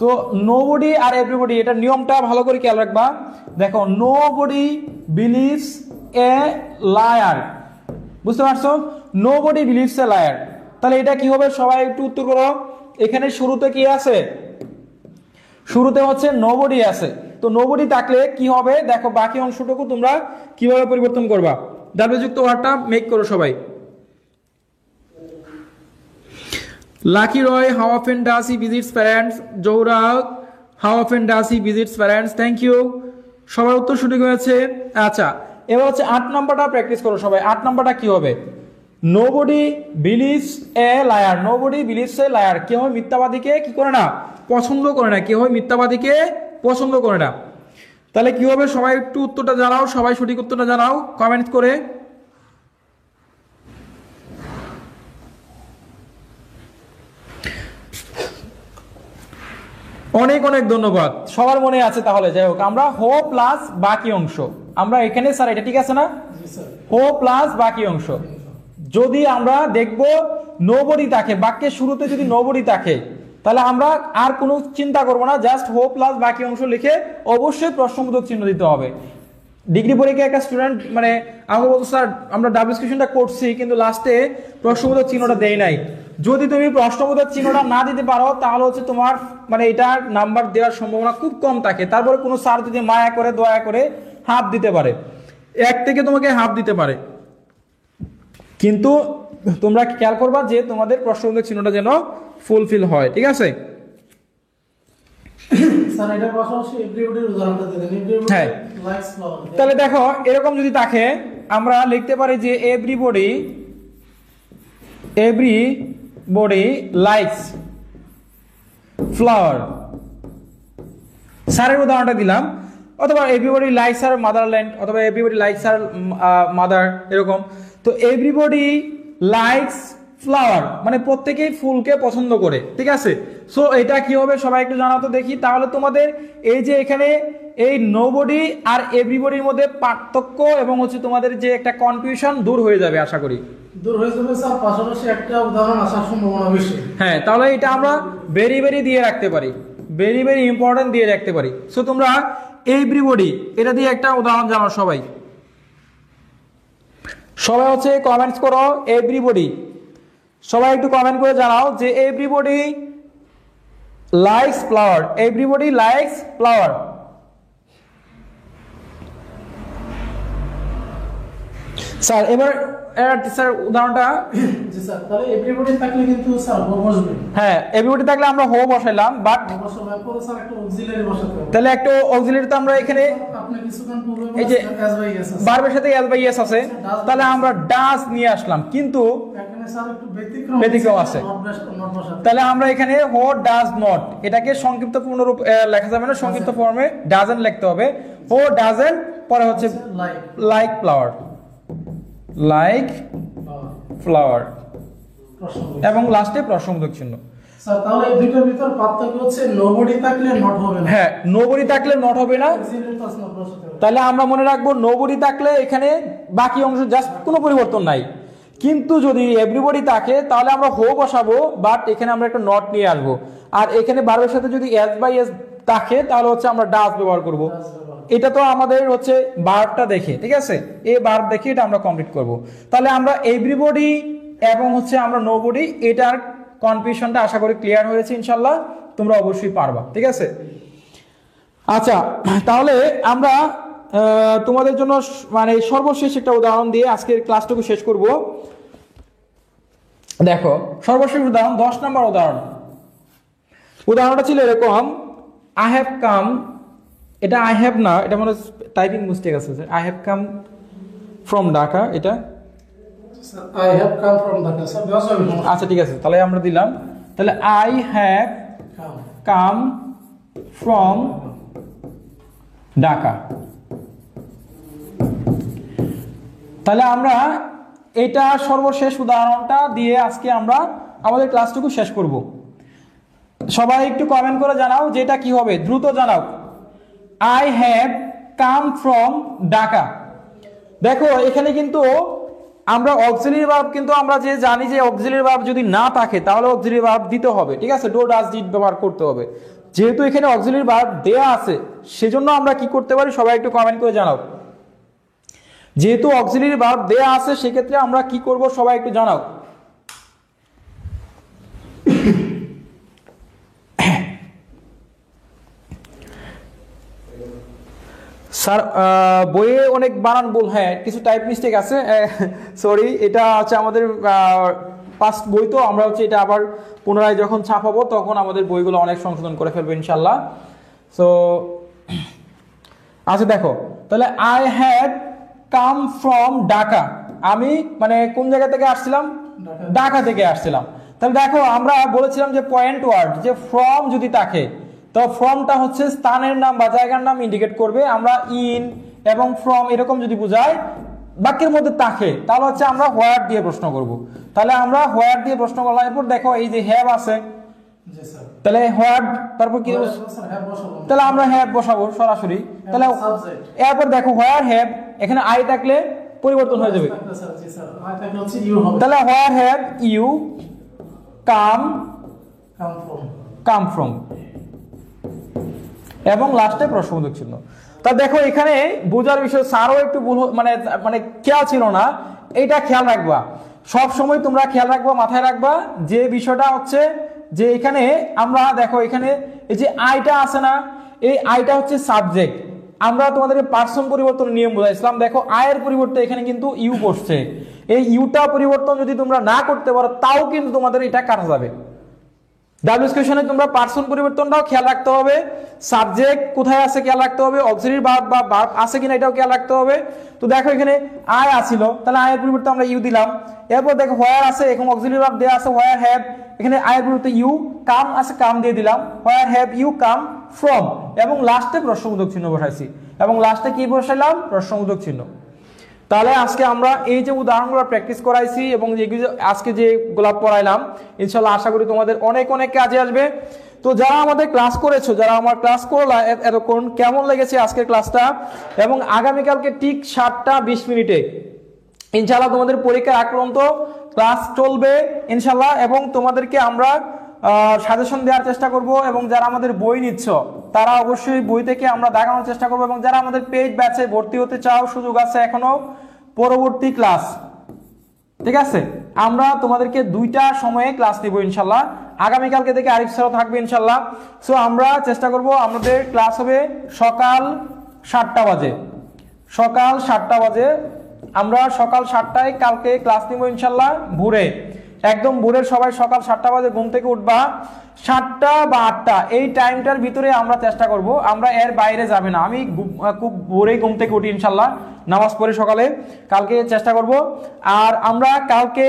তো নোবডি আর এভরিবডি, এটা নিয়মটা ভালো করে খেয়াল রাখবা। দেখো, নোবডি বিলিভস এ লায়ার, বুঝতে পারছো? Nobody believes a liar. তাহলে এটা কি হবে সবাই একটু উত্তর করো। এখানে শুরুতে কি আছে? শুরুতে হচ্ছে নোবডি আছে। তো নোবডি থাকলে কি হবে দেখো, বাকি অংশটুকু তোমরা কিভাবে পরিবর্তন করবা। ডাব্লিউ যুক্ত ওয়ার্ডটা মেক করো সবাই। Lucky Roy, how often does he visits parents? Zohra, how often does he visits parents? Thank you, সবার উত্তর সঠিক হয়েছে। আচ্ছা, এবার হচ্ছে 8 নাম্বারটা প্র্যাকটিস করো সবাই। 8 নাম্বারটা কি হবে? Nobody believes a liar. Nobody believes a liar. কেউ মিথ্যাবাদীকে কি করে না? পছন্দ করে না। কেউ মিথ্যাবাদীকে পছন্দ করে না। তাহলে কি হবে সবাই একটু উত্তরটা জানাও, সবাই সঠিক উত্তরটা জানাও কমেন্ট করে। অনেক অনেক ধন্যবাদ, সবার মনে আছে। তাহলে যাই হোক, আমরা হো প্লাস বাকি অংশ, আমরা এখানে স্যার এটা ঠিক আছে না? হো প্লাস বাকি অংশ। যদি আমরা দেখব নোবডি থাকে, বাক্যের শুরুতে যদি নোবডি থাকে, তাহলে আমরা আর কোনো চিন্তা করবো না, জাস্ট হো প্লাস বাকি অংশ লিখে অবশ্যই প্রশ্নবোধক চিহ্ন দিতে হবে। ডিগ্রি পরীক্ষায় একটা স্টুডেন্ট মানে আমাকে বলতো, স্যার আমরা ডাবল স্ক্রিপশনটা করছি কিন্তু লাস্টে প্রশ্নবোধক চিহ্নটা দেই নাই। যদি তুমি প্রশ্নবোধক চিহ্নটা না দিতে পারো তাহলে হচ্ছে তোমার মানে এটার নাম্বার দেওয়ার সম্ভাবনা খুব কম থাকে। তারপরে কোনো স্যার যদি মায়া করে দয়া করে হাফ দিতে পারে, 1 থেকে তোমাকে হাফ দিতে পারে, কিন্তু তোমরা খেয়াল করবা যে তোমাদের প্রশ্নবোধক চিহ্নটা যেন ফুলফিল হয়, ঠিক আছে? হ্যাঁ, তাহলে দেখো এরকম যদি থাকে আমরা লিখতে পারি যে এভরিবডি লাইকস ফ্লাওয়ার। স্যারের উদাহরণটা দিলাম, অথবা এভরিবডি লাইকস আর মাদারল্যান্ড, অথবা এভরিবডি লাইকস আর মাদার, এরকম। তো এভরিবডি লাইকস ফ্লাওয়ার মানে প্রত্যেকেই ফুলকে পছন্দ করে, ঠিক আছে? সো এটা কি হবে সবাই একটু জানাও তো দেখি। তাহলে তোমাদের এই যে এখানে এই নোবডি আর এভরিবডির মধ্যে পার্থক্য এবং হচ্ছে তোমাদের যে একটা কনফিউশন দূর হয়ে যাবে, আশা করি দূর হয়ে যাবে স্যার। পাশাপাশি একটা উদাহরণ আসার সম্ভাবনা বেশি। হ্যাঁ, তাহলে এটা আমরা ভেরি ভেরি দিয়ে রাখতে পারি, ভেরি ভেরি ইম্পর্টেন্ট দিয়ে রাখতে পারি। সো তোমরা এভরিবডি এটা দিয়ে একটা উদাহরণ জানো সবাই। সবাই হচ্ছে কমেন্টস করো এভরিবডি, সবাই একটু কমেন্ট করে জানাও যে everybody likes flower, everybody likes flower. Sir এবার স্যার উদাহরণটা, জি স্যার। তাহলে এভরিবডি থাকলে কিন্তু স্যার হো বসবে। হ্যাঁ, এভরিবডি থাকলে আমরা হো বসাইলাম, বাট বসাবার পরে স্যার একটা অক্সিলারি বসাতে হবে। তাহলে একটা অক্সিলারি তো আমরা এখানে আপনি কিছুক্ষণ পূর্বে এই যে এস বাই এস আছে, ভার্বের সাথে এস বাই এস আছে, তাহলে আমরা ডাজ নিয়ে আসলাম, কিন্তু এখানে স্যার একটু ব্যতিক্রম আছে। তাহলে আমরা এখানে হো ডাজ নট, এটাকে সংক্ষিপ্ত পূর্ণরূপ লেখা যাবে না, সংক্ষিপ্ত ফর্মে ডাজন্ট লিখতে হবে। হো ডাজন্ট, পরে হচ্ছে লাইক ফ্লাওয়ার, লাইক ফ্লাওয়ার, এবং লাস্টে প্রশ্নবোধক চিহ্ন। স্যার তাহলে এই দুটোর ভিতর পার্থক্য হচ্ছে নোবডি থাকলে নট হবে না। হ্যাঁ, নোবডি থাকলে নট হবে না। তাহলে আমরা মনে রাখবো নোবডি থাকলে এখানে বাকি অংশ জাস্ট কোনো পরিবর্তন নাই, কিন্তু যদি এভরিবডি থাকে তাহলে আমরা হো বসাবো, বাট এখানে আমরা একটা নট নিয়ে আসবো। আর এখানে ভার্বের সাথে যদি এস বাই এস থাকে তাহলে হচ্ছে আমরা ডাজ ব্যবহার করব। এটা তো আমাদের হচ্ছে ভার্বটা দেখে, ঠিক আছে? এই ভার্ব দেখে এটা আমরা কমপ্লিট করব। তাহলে আমরা এভরিবডি এবং হচ্ছে আমরা নোবডি, এটার কনফিউশনটা আশা করি ক্লিয়ার হয়েছে ইনশাল্লাহ, তোমরা অবশ্যই পারবা, ঠিক আছে? আচ্ছা, তাহলে আমরা তোমাদের জন্য মানে সর্বশেষ একটা উদাহরণ দিয়ে আজকের ক্লাসটুকু শেষ করব। দেখো সর্বশেষ উদাহরণ 10 নম্বর উদাহরণ। উদাহরণটা ছিল এরকম, আই হ্যাভ কাম, এটা আই হ্যাভ না, এটা মনে টাইপিং মিস্টেক আছে, I have come from Dhaka, এটা I have come from Dhaka. Sir, আচ্ছা ঠিক আছে, তাহলে আমরা দিলাম, তাহলে I have come from Dhaka. তাহলে আমরা এটা সর্বশেষ উদাহরণটা দিয়ে আজকে আমরা আমাদের ক্লাসটুকু শেষ করব। সবাই একটু কমেন্ট করে জানাও যে এটা কি হবে, দ্রুত জানাও। I have come from Dhaka. দেখো এখানে কিন্তু আমরা অক্সিলারি ভার্ব কিন্তু আমরা যে জানি যে অক্সিলারি ভার্ব যদি না থাকে তাহলে অক্সিলারি ভার্ব দিতে হবে, ঠিক আছে, ডু ডাজ ডিড ব্যবহার করতে হবে। যেহেতু এখানে অক্সিলারি ভার্ব দেয়া আছে সেজন্য আমরা কি করতে পারি, সবাই একটু কমেন্ট করে জানাও। যেহেতু অক্সিলারি ভার্ব দেয়া আছে সেক্ষেত্রে আমরা কি করব সবাই একটু জানাও। স্যার বইয়ে অনেক বানান ভুল, হ্যাঁ কিছু টাইপ মিস্টেক আছে, সরি, এটা হচ্ছে আমাদের পাস্ট বই, তো আমরা হচ্ছে এটা আবার পুনরায় যখন ছাপাবো তখন আমাদের বইগুলো অনেক সংশোধন করে ফেলবো ইনশাল্লাহ। সো আচ্ছা দেখো তাহলে I had come from Dhaka, আমি মানে কোন জায়গা থেকে আসছিলাম, ঢাকা থেকে আসছিলাম। তাহলে দেখো আমরা বলেছিলাম যে পয়েন্ট ওয়ার্ড যে ফ্রম যদি থাকে তো ফ্রমটা হচ্ছে স্থানের নাম বা জায়গার নাম ইন্ডিকেট করবে। আমরা ইন এবং ফ্রম এরকম যদি বুঝাই বাক্যের মধ্যে থাকে তাহলে হচ্ছে আমরা হোয়ার দিয়ে প্রশ্ন করব। তাহলে আমরা হোয়ার দিয়ে প্রশ্ন করলাম, এরপর দেখো এই যে হ্যাভ আছে, তাহলে হোয়ার তারপর কি, তাহলে আমরা হ্যাভ বসাবো সরাসরি। তাহলে এরপর দেখো হোয়ার হ্যাভ, এখানে আই থাকলে পরিবর্তন হয়ে যাবে, তাহলে where have you come from এবং লাস্টে প্রশ্নবোধক চিহ্ন। তা দেখো এখানে বোঝার বিষয় স্যারও একটু ভুল মানে খেয়াল ছিল না, এইটা খেয়াল রাখবা সব সময়, তোমরা খেয়াল রাখবা, মাথায় রাখবা যে বিষয়টা হচ্ছে যে এখানে আমরা দেখো এখানে এই যে আইটা আছে না, এই আইটা হচ্ছে সাবজেক্ট। আমরা তোমাদের পার্সন পরিবর্তনের নিয়ম বোঝাইছিলাম, দেখো আয়ের পরিবর্তে এখানে কিন্তু ইউ বসছে, এই ইউটা পরিবর্তন যদি তোমরা না করতে পারো তাও কিন্তু তোমাদের এটা কাটা যাবে। ডাব্লিউএস কোশ্চেনে তোমরা পার্সন পরিবর্তনটাও খেয়াল রাখতে হবে, সাবজেক্ট কোথায় আছে খেয়াল রাখতে হবে, অক্সিলারি ভার্ব বা ভার্ব আছে কিনা এটাও খেয়াল রাখতে হবে। তো দেখো এখানে আই আছিল, তাহলে আয়ের পরিবর্তে আমরা ইউ দিলাম। এরপর দেখো হোয়ার আছে, এখন অক্সিলারি ভার্ব দেয়া আছে হোয়ার হ্যাভ, এখানে আয়ের পরিবর্তে ইউ, কাম আছে কাম দিয়ে দিলাম, where have you come from, এবং লাস্টে প্রশ্নবোধক চিহ্ন বসাইছি, এবং লাস্টে কি বসাইলাম, প্রশ্নবোধক চিহ্ন। তাহলে আজকে আমরা এই যে উদাহরণগুলো প্র্যাকটিস করাইছি এবং আজকে যেগুলো পড়াইলাম ইনশাল্লাহ আশা করি তোমাদের অনেক অনেক কাজে আসবে। তো যারা আমাদের ক্লাস করেছো, যারা আমার ক্লাস করলা এতক্ষণ, কেমন লেগেছে আজকের ক্লাসটা, এবং আগামীকালকে ঠিক 7:20 ইনশাল্লাহ তোমাদের পরীক্ষার আগ পর্যন্ত ক্লাস চলবে ইনশাল্লাহ, এবং তোমাদেরকে আমরা সাজেশন দেওয়ার চেষ্টা করব, এবং যারা আমাদের বই নিচ্ছ তারা অবশ্যই বই থেকে আমরা দেখানোর চেষ্টা করব, এবং যারা আমাদের পেইড ব্যাচে ভর্তি হতে চাও সুযোগ আছে এখনো, পরবর্তী ক্লাস, ঠিক আছে, আমরা তোমাদেরকে 2টা সময়ে ক্লাস নিব ইনশাল্লাহ। আগামীকালকে থেকে আরিফ স্যারও থাকবে ইনশাল্লাহ। সো আমরা চেষ্টা করব, আমাদের ক্লাস হবে সকাল 7টা বাজে, সকাল 7টা বাজে, আমরা সকাল 7টায় কালকে ক্লাস নিব ইনশাল্লাহ, ভোরে একদম ভোরের সবাই সকাল 7টা বাজে ঘুম থেকে উঠবা, 7টা বা 8টা এই টাইমটার ভিতরে আমরা চেষ্টা করব, আমরা এর বাইরে যাবে না। আমি খুব ভোরেই ঘুম থেকে উঠি ইনশাল্লাহ, নামাজ পড়ে সকালে, কালকে চেষ্টা করব। আর আমরা কালকে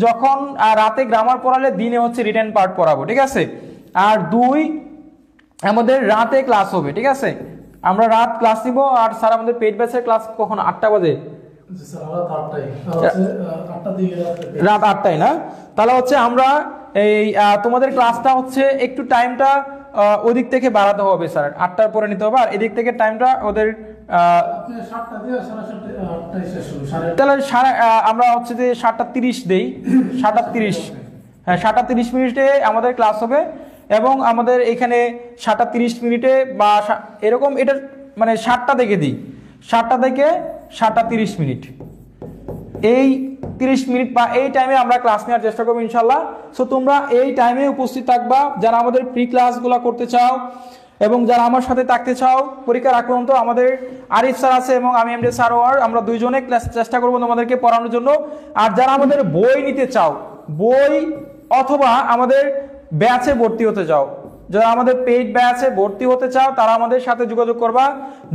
যখন রাতে গ্রামার পড়ালে দিনে হচ্ছে রিটেন পার্ট পড়াবো, ঠিক আছে। আর 2 আমাদের রাতে ক্লাস হবে, ঠিক আছে, আমরা রাত ক্লাস নিব। আর স্যার আমাদের পেইড ব্যাচের ক্লাস কখন, 8টা বাজে, রাত 8টায় না, তাহলে হচ্ছে আমরা এই তোমাদের ক্লাসটা হচ্ছে একটু টাইমটা ওদিক থেকে বাড়াতে হবে স্যার, 8টার পরে নিতে হবে, আর এদিক থেকে টাইমটা ওদের তাহলে আমরা হচ্ছে যে 7:30 দেই, 7:30, হ্যাঁ 7:30 আমাদের ক্লাস হবে, এবং আমাদের এখানে 7:30 বা এরকম, এটা মানে 7টা থেকে দিই, 7টা থেকে 7:30, এই 30 মিনিট বা এই টাইমে আমরা ক্লাস নেওয়ার চেষ্টা করবো ইনশাল্লাহ। সো তোমরা এই টাইমে উপস্থিত থাকবা যারা আমাদের প্রি ক্লাসগুলো করতে চাও, এবং যারা আমার সাথে থাকতে চাও পরীক্ষার আগ পর্যন্ত। আমাদের আরিফ স্যার আছে এবং আমি এমডি স্যার, আমরা দুইজনে ক্লাস চেষ্টা করবো তোমাদেরকে পড়ানোর জন্য। আর যারা আমাদের বই নিতে চাও, বই অথবা আমাদের ব্যাচে ভর্তি হতে চাও, যারা আমাদের পেইড ব্যাচে ভর্তি হতে চাও তারা আমাদের সাথে যোগাযোগ করবা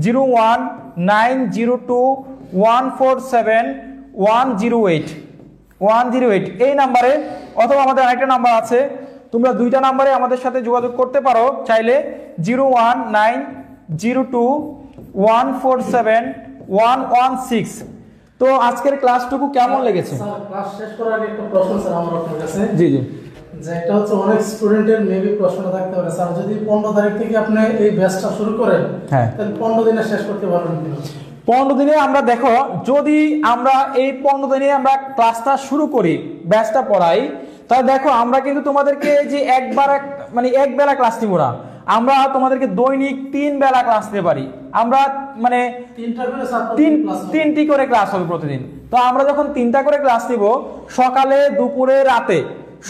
01902147108 এই নাম্বারে, অথবা আমাদের আরেকটা নাম্বার আছে, তোমরা 2টা নাম্বারে আমাদের সাথে যোগাযোগ করতে পারো চাইলে, 01902147116। তো আজকের ক্লাসটুকু কেমন লেগেছে? ক্লাস শেষ করার আগে একটা প্রশ্ন স্যার আমার আপনার কাছে, জি জি, যে এটা হচ্ছে অনেক স্টুডেন্টের মেবি প্রশ্নটা থাকতে পারে, স্যার যদি 15 তারিখ থেকে আপনি এই ব্যাচটা শুরু করেন, হ্যাঁ তাহলে 15 দিনে শেষ করতে পারবেন কিনা? 15 দিনে আমরা দেখো, যদি আমরা এই 15 দিনে আমরা ক্লাসটা শুরু করি, ব্যাচটা পড়াই, তাহলে দেখো আমরা কিন্তু তোমাদেরকে যে এক বেলা ক্লাস নিব না, আমরা তোমাদেরকে দৈনিক 3 বেলা ক্লাস নিতে পারি। আমরা মানে তিনটি করে ক্লাস হবে প্রতিদিন। তো আমরা যখন 3টা করে ক্লাস নিব, সকালে, দুপুরে, রাতে,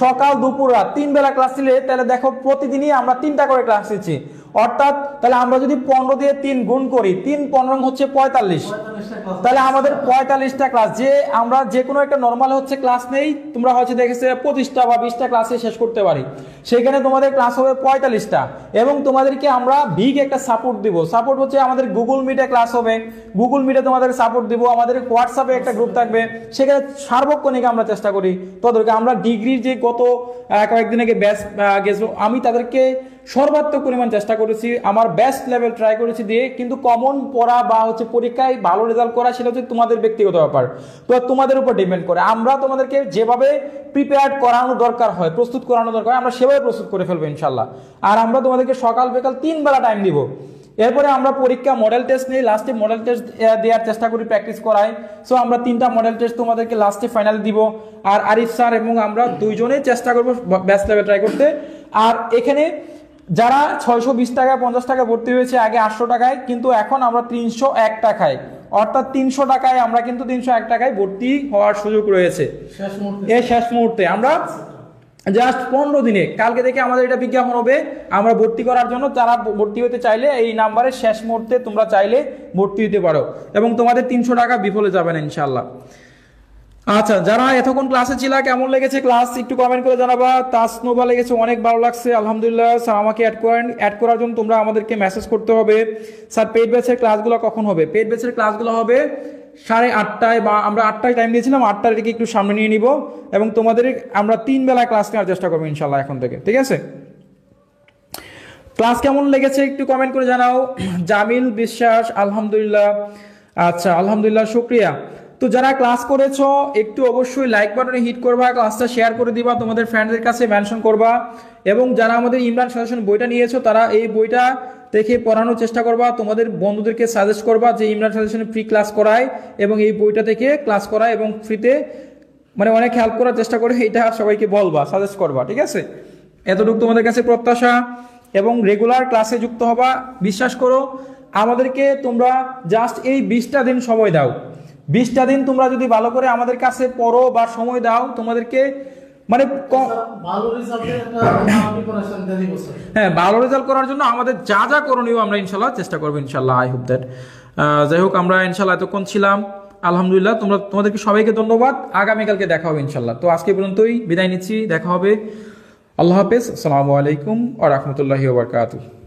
সকাল, দুপুর, রাত 3 বেলা ক্লাস নিলে তাহলে দেখো প্রতিদিনই আমরা 3টা করে ক্লাস নিচ্ছি। অর্থাৎ তাহলে আমরা যদি 15 দিয়ে 3 গুণ করি, 3 15 হচ্ছে 45, তাহলে আমাদের 45টা ক্লাস, যে আমরা যে কোনো একটা নর্মাল হচ্ছে ক্লাস নেই, তোমরা হচ্ছে দেখেছে 25টা বা 20টা ক্লাসে শেষ করতে পারি, সেখানে তোমাদের ক্লাস হবে 45টা। এবং তোমাদেরকে আমরা বিগ একটা সাপোর্ট দিব। সাপোর্ট হচ্ছে আমাদের গুগল মিটে ক্লাস হবে, গুগল মিটে তোমাদের সাপোর্ট দিব, আমাদের হোয়াটসঅ্যাপে একটা গ্রুপ থাকবে, সেখানে সার্বক্ষণিক আমরা চেষ্টা করি তাদেরকে। আমরা ডিগ্রির যে গত কয়েকদিন আগে ব্যাচ গেছো, আমি তাদেরকে সর্বাত্মক পরিমাণ চেষ্টা করেছি, আমার বেস্ট লেভেল ট্রাই করেছি দিয়ে, কিন্তু কমন পড়া বা হচ্ছে পরীক্ষায় ভালো রেজাল্ট করা সেটা হচ্ছে তোমাদের ব্যক্তিগত ব্যাপার, তো তোমাদের উপর ডিপেন্ড করে। আমরা তোমাদেরকে যেভাবে প্রিপেয়ার করানো দরকার হয়, প্রস্তুত করানো দরকার হয়, আমরা সেভাবে প্রস্তুত করে ফেলবো ইনশাল্লাহ। আর আমরা তোমাদেরকে সকাল বিকাল 3 বেলা টাইম দিব। এরপরে আমরা পরীক্ষা মডেল টেস্ট নিই, লাস্টে মডেল টেস্ট দেওয়ার চেষ্টা করি, প্র্যাকটিস করাই। সো আমরা 3টা মডেল টেস্ট তোমাদেরকে লাস্টে ফাইনাল দিব। আর আরিফ স্যার এবং আমরা দুইজনেই চেষ্টা করবো বেস্ট লেভেল ট্রাই করতে। আর এখানে যারা 620 টাকা 50 টাকা ভর্তি হয়েছে, আগে 800 টাকায়, কিন্তু এখন আমরা 301 টাকায়, অর্থাৎ 300 টাকায় আমরা কিন্তু 301 টাকায় ভর্তি হওয়ার সুযোগ রয়েছে এই শেষ মুহূর্তে। আমরা জাস্ট 15 দিনে, কালকে থেকে আমাদের এটা বিজ্ঞাপন হবে আমরা ভর্তি করার জন্য। যারা ভর্তি হতে চাইলে এই নাম্বারে শেষ মুহূর্তে তোমরা চাইলে ভর্তি হতে পারো, এবং তোমাদের 300 টাকা বিফলে যাবে না ইনশাল্লাহ। আচ্ছা, যারা এতক্ষণ ক্লাসে ছিল, কেমন লেগেছে ক্লাস একটু কমেন্ট করে জানাবা। তাসনোভা লেগেছে, অনেক ভালো লাগছে, আলহামদুলিল্লাহ। স্যার আমাকে অ্যাড করার জন্য তোমরা আমাদেরকে মেসেজ করতে হবে। স্যার পেইড ব্যাচের ক্লাসগুলো কখন হবে? পেইড ব্যাচের ক্লাসগুলো হবে 8:30টায়, বা আমরা 8টায় টাইম দিয়েছিলাম, 8টার দিকে একটু সামনে নিয়ে নিব, এবং তোমাদের আমরা 3 বেলা ক্লাস নেওয়ার চেষ্টা করবো ইনশাল্লাহ এখন থেকে, ঠিক আছে? ক্লাস কেমন লেগেছে একটু কমেন্ট করে জানাও। জামিল বিশ্বাস, আলহামদুলিল্লাহ। আচ্ছা, আলহামদুলিল্লাহ, শুক্রিয়া। তো যারা ক্লাস করেছো একটু অবশ্যই লাইক বাটনে হিট করবা, ক্লাসটা শেয়ার করে দিবা, তোমাদের ফ্রেন্ডদের কাছে মেনশন করবা। এবং যারা আমাদের ইমরান সাজেশন বইটা নিয়েছো, তারা এই বইটা দেখে পড়ানোর চেষ্টা করবা, তোমাদের বন্ধুদেরকে সাজেস্ট করবা যে ইমরান সাজেশনে ফ্রি ক্লাস করায়, এবং এই বইটা থেকে ক্লাস করায়, এবং ফ্রিতে মানে অনেক হেল্প করার চেষ্টা করে, এটা সবাইকে বলবা, সাজেস্ট করবা, ঠিক আছে? এতটুকু তোমাদের কাছে প্রত্যাশা, এবং রেগুলার ক্লাসে যুক্ত হবা। বিশ্বাস করো, আমাদেরকে তোমরা জাস্ট এই 20টা দিন সময় দাও। 20টা দিন তোমরা যদি ভালো করে আমাদের কাছে পড়ো বা সময় দাও, তোমাদেরকে মানে হ্যাঁ, ভালো রেজাল্ট করার জন্য আমাদের যা যা করণীয় আমরা ইনশাল্লাহ চেষ্টা করবো ইনশাল্লাহ। I hope that. যাই হোক, আমরা ইনশাল্লাহ এতক্ষণ ছিলাম, আলহামদুলিল্লাহ। তোমাদেরকে সবাইকে ধন্যবাদ। আগামীকালকে দেখা হবে ইনশাল্লাহ। তো আজকে পর্যন্তই বিদায় নিচ্ছি, দেখা হবে। আল্লাহ হাফেজ, আসসালামু আলাইকুম ওয়া রাহমাতুল্লাহি ওয়া বারাকাতুহু।